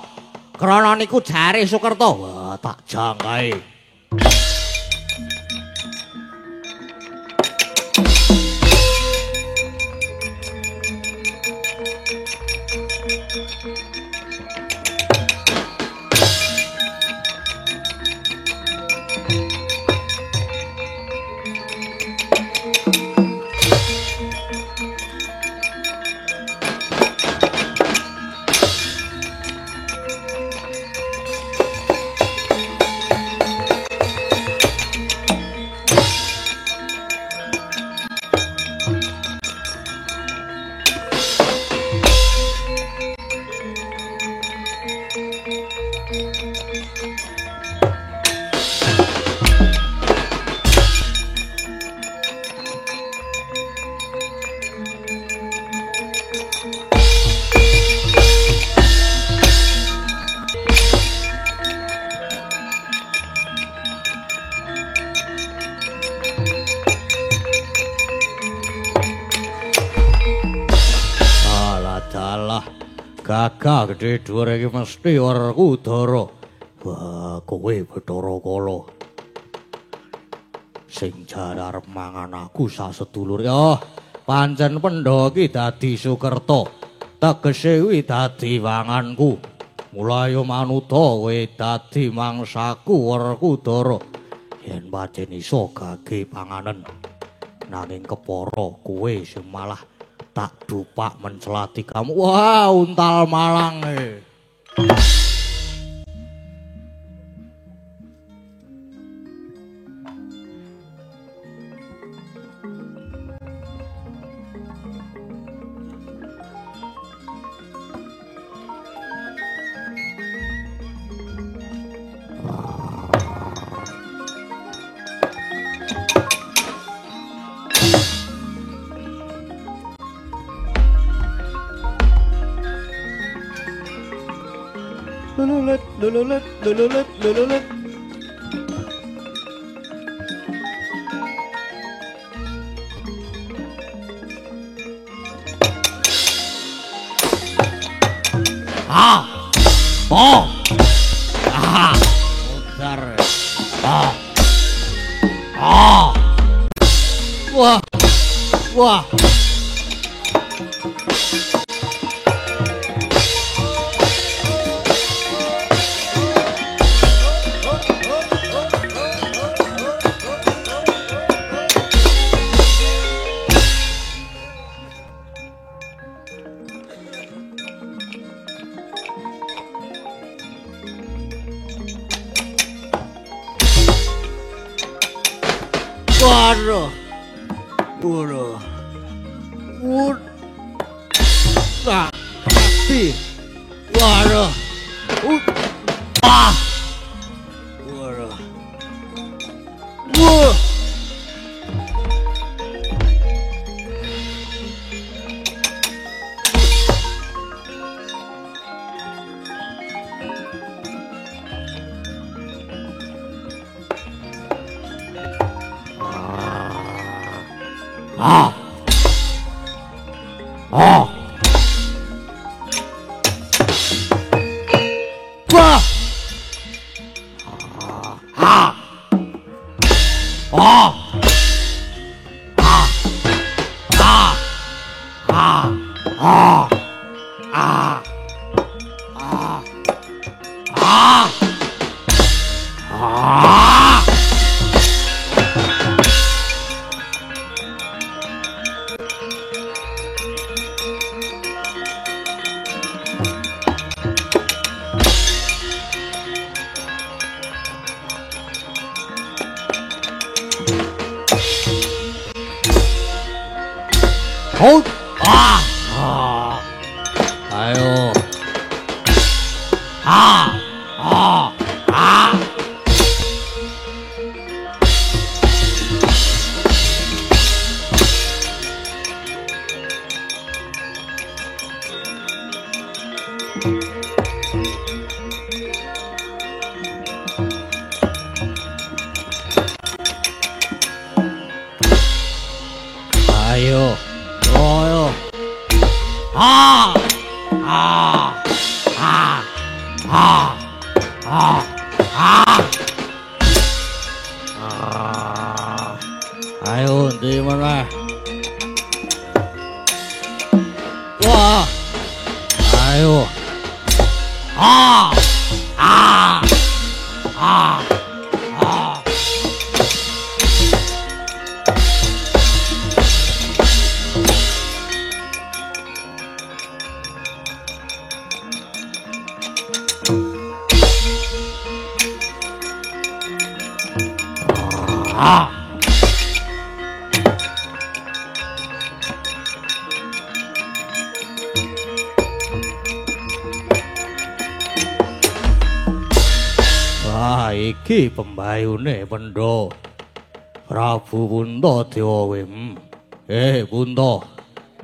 Krana niku jare Sukerta. Wah, tak jangkae. Gagah gedhe dhuwur iki mesti Werkudara. Wah, kowe Bathara Kala. Sing jar arep mangan aku sasedulur. Ya, pancen Pandhawa iki dadi Sukerta. Tegese kuwi dadi wanganku. Mulai manuta kowe dadi mangsaku Werkudara. Yen pancen iso gage panganen. Nanging kepara kowe sing malah tak dupak mencelati kamu. Wah, untal malang. Lululut. Udar. Wah. Waduh. Waduh. Tak. Mati. Waduh. Ah. Waduh. Wah. Ah. Ah. Wah. Ah. Ah. Ah. Ah. Ah. Ah. Ah. Ah. Ah. Ah. Hold. Ah. Ah. Ayo. Ah. Ah. Ah. Ayo. Ayo. Ah. Ah. Ah. Ah. Ah. Ah. Ah. Ayo, di mana? Wah. Ayo. Ah. Ah. Ah. Ah. Ah. Wah, iki pembayune Pendha Prabu Puntadewa. Punta,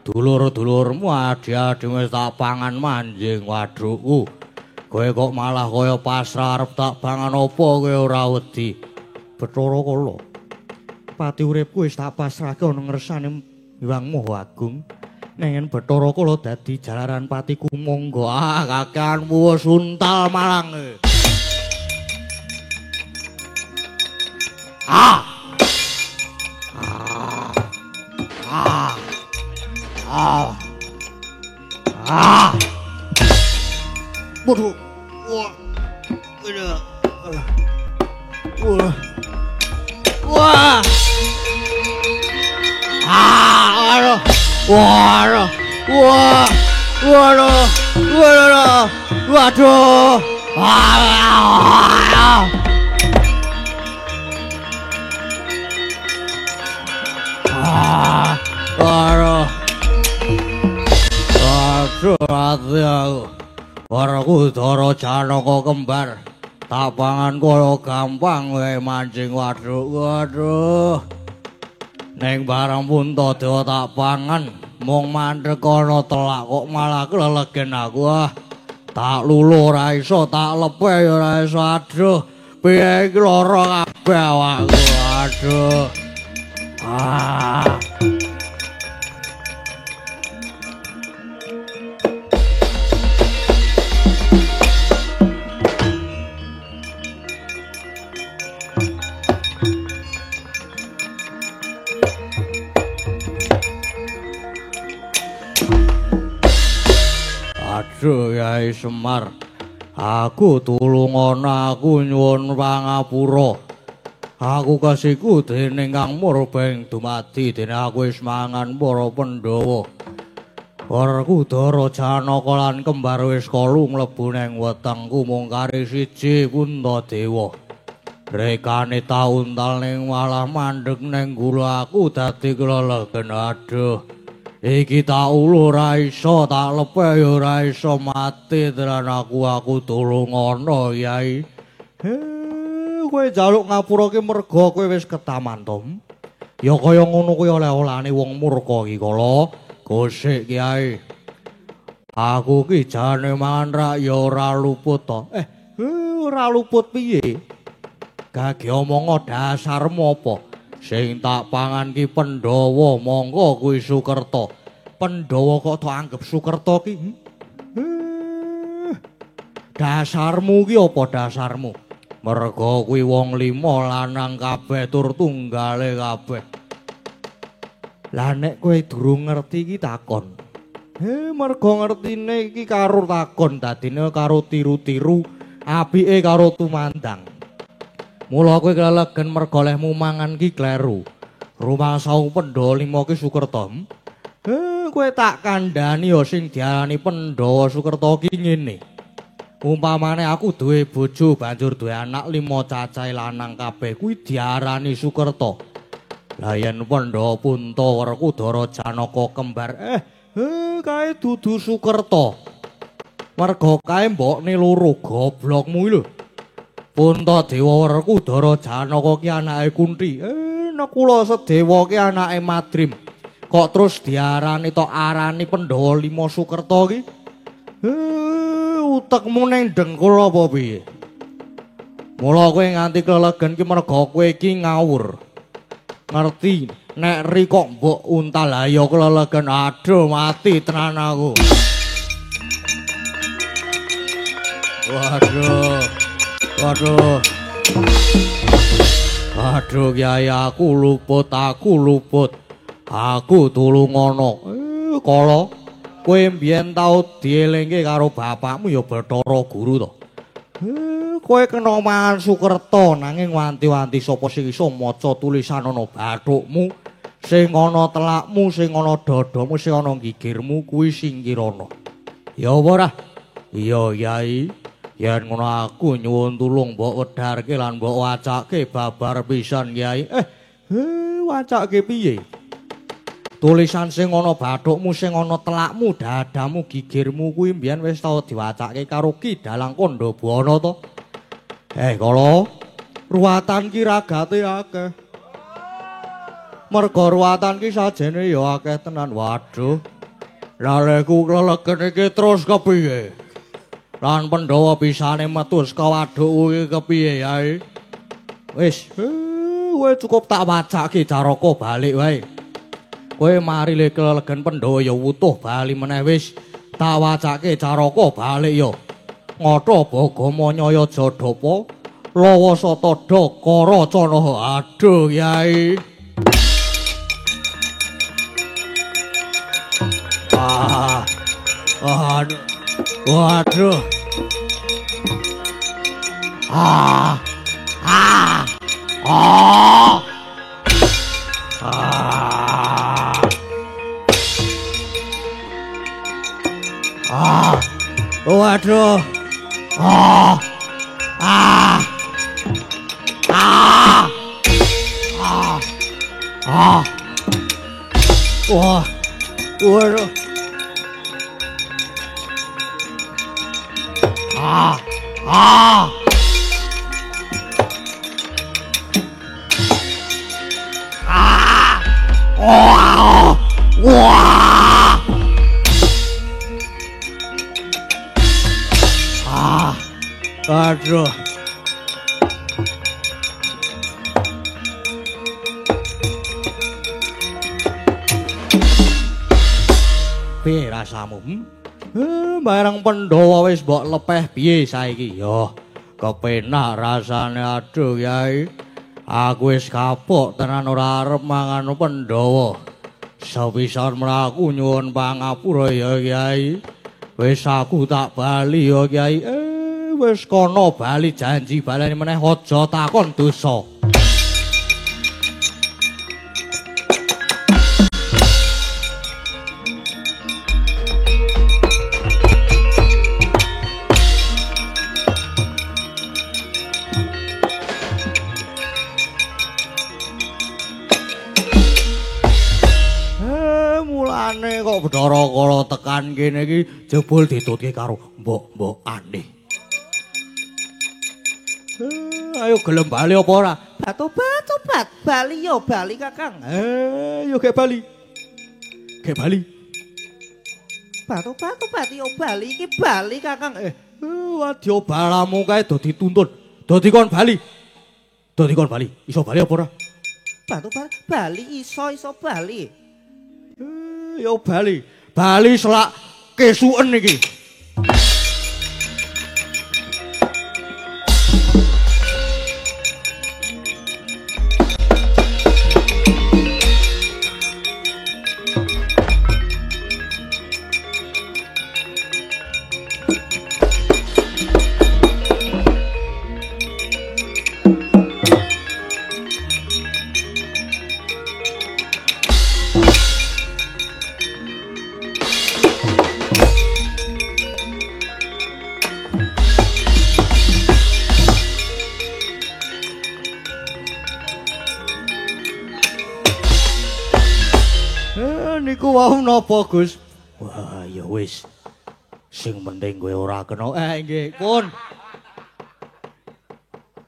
dulur-dulurmu adi-adi wis tak pangan manjing wadrukku. Kowe kok malah kaya pasrah arep tak pangan apa kowe ora wedi? Bathara Kala. Pati uripku wis tak pasrahke ana ngersane Hyang Maha Agung. Nengen Bathara Kala dadi jalaran patiku monggo. Kakeanmu wis untal malang. Ah. Ah. Ah. Ah. Ah. Waduh. Wah. Udah. Wah. Wah. Ah, aduh. Waduh. Wah. Waduh. Waduh. Waduh. Ah. Ah. Waduh. Aduh, hati aku. Warku Dara Janaka kembar. Tak pangan kaya gampang wae mancing waduk. Waduh. Ning barang Puntadewa tak pangan, mung mandhek ana telak kok malah klelegen aku. Tak lulu ora iso, tak lepe ora iso. Aduh, piye iki lara kabeh awakku. Aduh. Ah. Aduh, Yai Semar. Aku tulungana, aku nyuwun pangapura. Aku kasiku dening Kang Murbeng dumadi dene aku wis mangan para Pandhawa. Warku Dara Janaka lan kembar wis kalu mlebu ning wetengku mung kari siji Puntadewa. Rekane tauntal ning malah mandeg ning guru aku dadi kelelegen aduh. Iki tak ulur ra iso tak lepeh ya ora iso mati tenan aku tulung ana Yai. Kowe njaluk ngapura ki merga kowe wis ketaman Tom. Ya kaya ngono kuwi oleh-olehane wong murka iki kala. Gosik Kyai. Aku ki jane mangan rak ya ora luput to. Ora luput piye? Gage omongo dasarmu apa? Sing tak pangan ki Pandhawa monggo kuwi Sukerta. Pandhawa kok tak anggap Sukerta ki? Dasarmu ki apa dasarmu? Merga kuwi wong 5 lanang kabeh tur tunggale kabeh. Lah nek kowe durung ngerti iki takon. Merga ngertine iki karo takon dadine karo tiru-tiru, apike karo tumandang. Mula kowe kelelegen merga olehmu mangan ki kleru. Rumangsa Pandhawa 5 ki Sukerta. Kowe tak kandhani ya sing diarani Pandhawa Sukerta ki ngene. Umpamane aku duwe bojo banjur duwe anak 5 cacahe lanang kabeh kuwi diarani Sukerta. Lah yen Pandhawa Puntawerkudara Janaka kembar kae dudu Sukerta. Merga kae mbokne loro goblokmu lho. Puntadewa Werkudara Janaka ki anake Kunthi. Nek kula Sedewa ki anake Madrim. Kok terus diarani tok arani Pandhawa 5 Sukerta ki? Utekmu ning dengkul apa piye? Mula kowe nganti kelegen ki merga kowe iki ngawur. Ngerti nek ri kok mbok untal ayo kelegen aduh mati tenan aku. Waduh. Aduh Kyai aku luput. Aku tulung ana. Kala kowe mbiyen tau dielingke karo bapakmu ya Bathara Guru to. Kowe kena mangan Sukerta nanging wanti-wanti sapa sing iso maca tulisan ana bathukmu, sing ana telakmu, sing ana dadamu, sing ana gigirmu kuwi sing kirana. Ya apa ora? Iya Yai. Yen ngono aku nyuwun tulung mbok wedharke lan mbok wacake babar pisan Kyai. Wacake piye? Tulisan sing ana bathukmu, sing ana telakmu, dadamu, gigirmu kuwi mbiyen wis tau diwacake karo Ki Dalang Kandabana to. Kala ruwatan ki ragate akeh. Merga ruwatan ki sajene ya akeh tenan. Waduh. Lah leku kelelegen iki terus kepiye? Lan Pandhawa bisane metu saka waduk iki kepiye Yai? Wis, kowe cukup tak wacake Caraka balik wae. Kowe mari le kelelegen Pandhawa ya wutuh bali meneh wis tak wacake Caraka balik ya. Ngatha Bagamanyaya Jadapa Lawa Satada Karacana. Aduh Kyai. Waduh. Waduh. Waduh. Aduh. Piye rasamu? Bareng Pandhawa wis mbok lepeh piye saiki? Yo, kepenak rasane aduh Kyai. Aku wis kapok tenan ora arep mangan Pandhawa. Sepisan mlaku nyuwun pangapura ya Kyai. Wis aku tak bali ya Kyai. Wis kono bali janji baleni meneh aja takon dosa. kok Bathara Kala tekan kene iki jebul ditutke karo mbok-mbok aneh. Ayo gelem bali apa ora? Tobat, bali yo bali Kakang. Yo gek bali. Gek bali. Tobat yo bali iki bali Kakang. Wadya balamu kae dadi tuntun. Dadi kon bali. Dadi kon bali. Iso bali apa ora? Tobat bali iso bali. Yo bali. Bali selak kesuken iki. Niku wau napa Gus? Wah ya wis. Sing penting kowe ora kena nggih pun.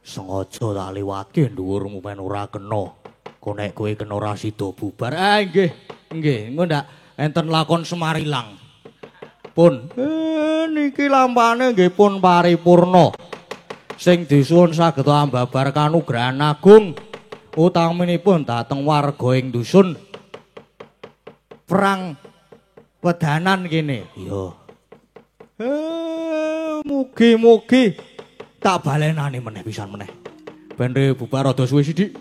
Sengaja tak liwatke dhuwurmu men ora kena. Kok nek kowe kena ora sida bubar. Nggih. Nggih, engko ndak enten lakon Semarilang. Pun niki lampane nggih pun paripurna. Sing disuwun saged ambabar kanugrahan agung utaminipun dhateng warga ing dusun. Perang wedanan kene. Iya. Mugi-mugi tak balenani meneh pisan meneh. Ben bubar rada suwe sithik.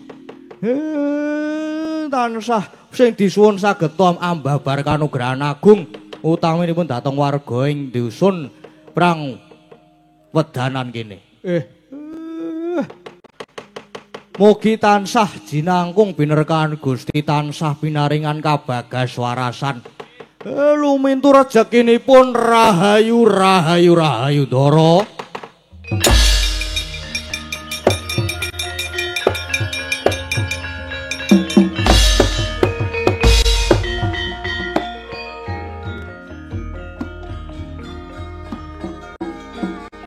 Tansah sing disuwun saged ambabar kanugrahan agung utaminipun dhateng warga ing dusun perang wedanan kene. Mugi tansah jinangkung binerkahan Gusti tansah pinaringan kabagas warasan. Lumintu rezekinipun rahayu Dara.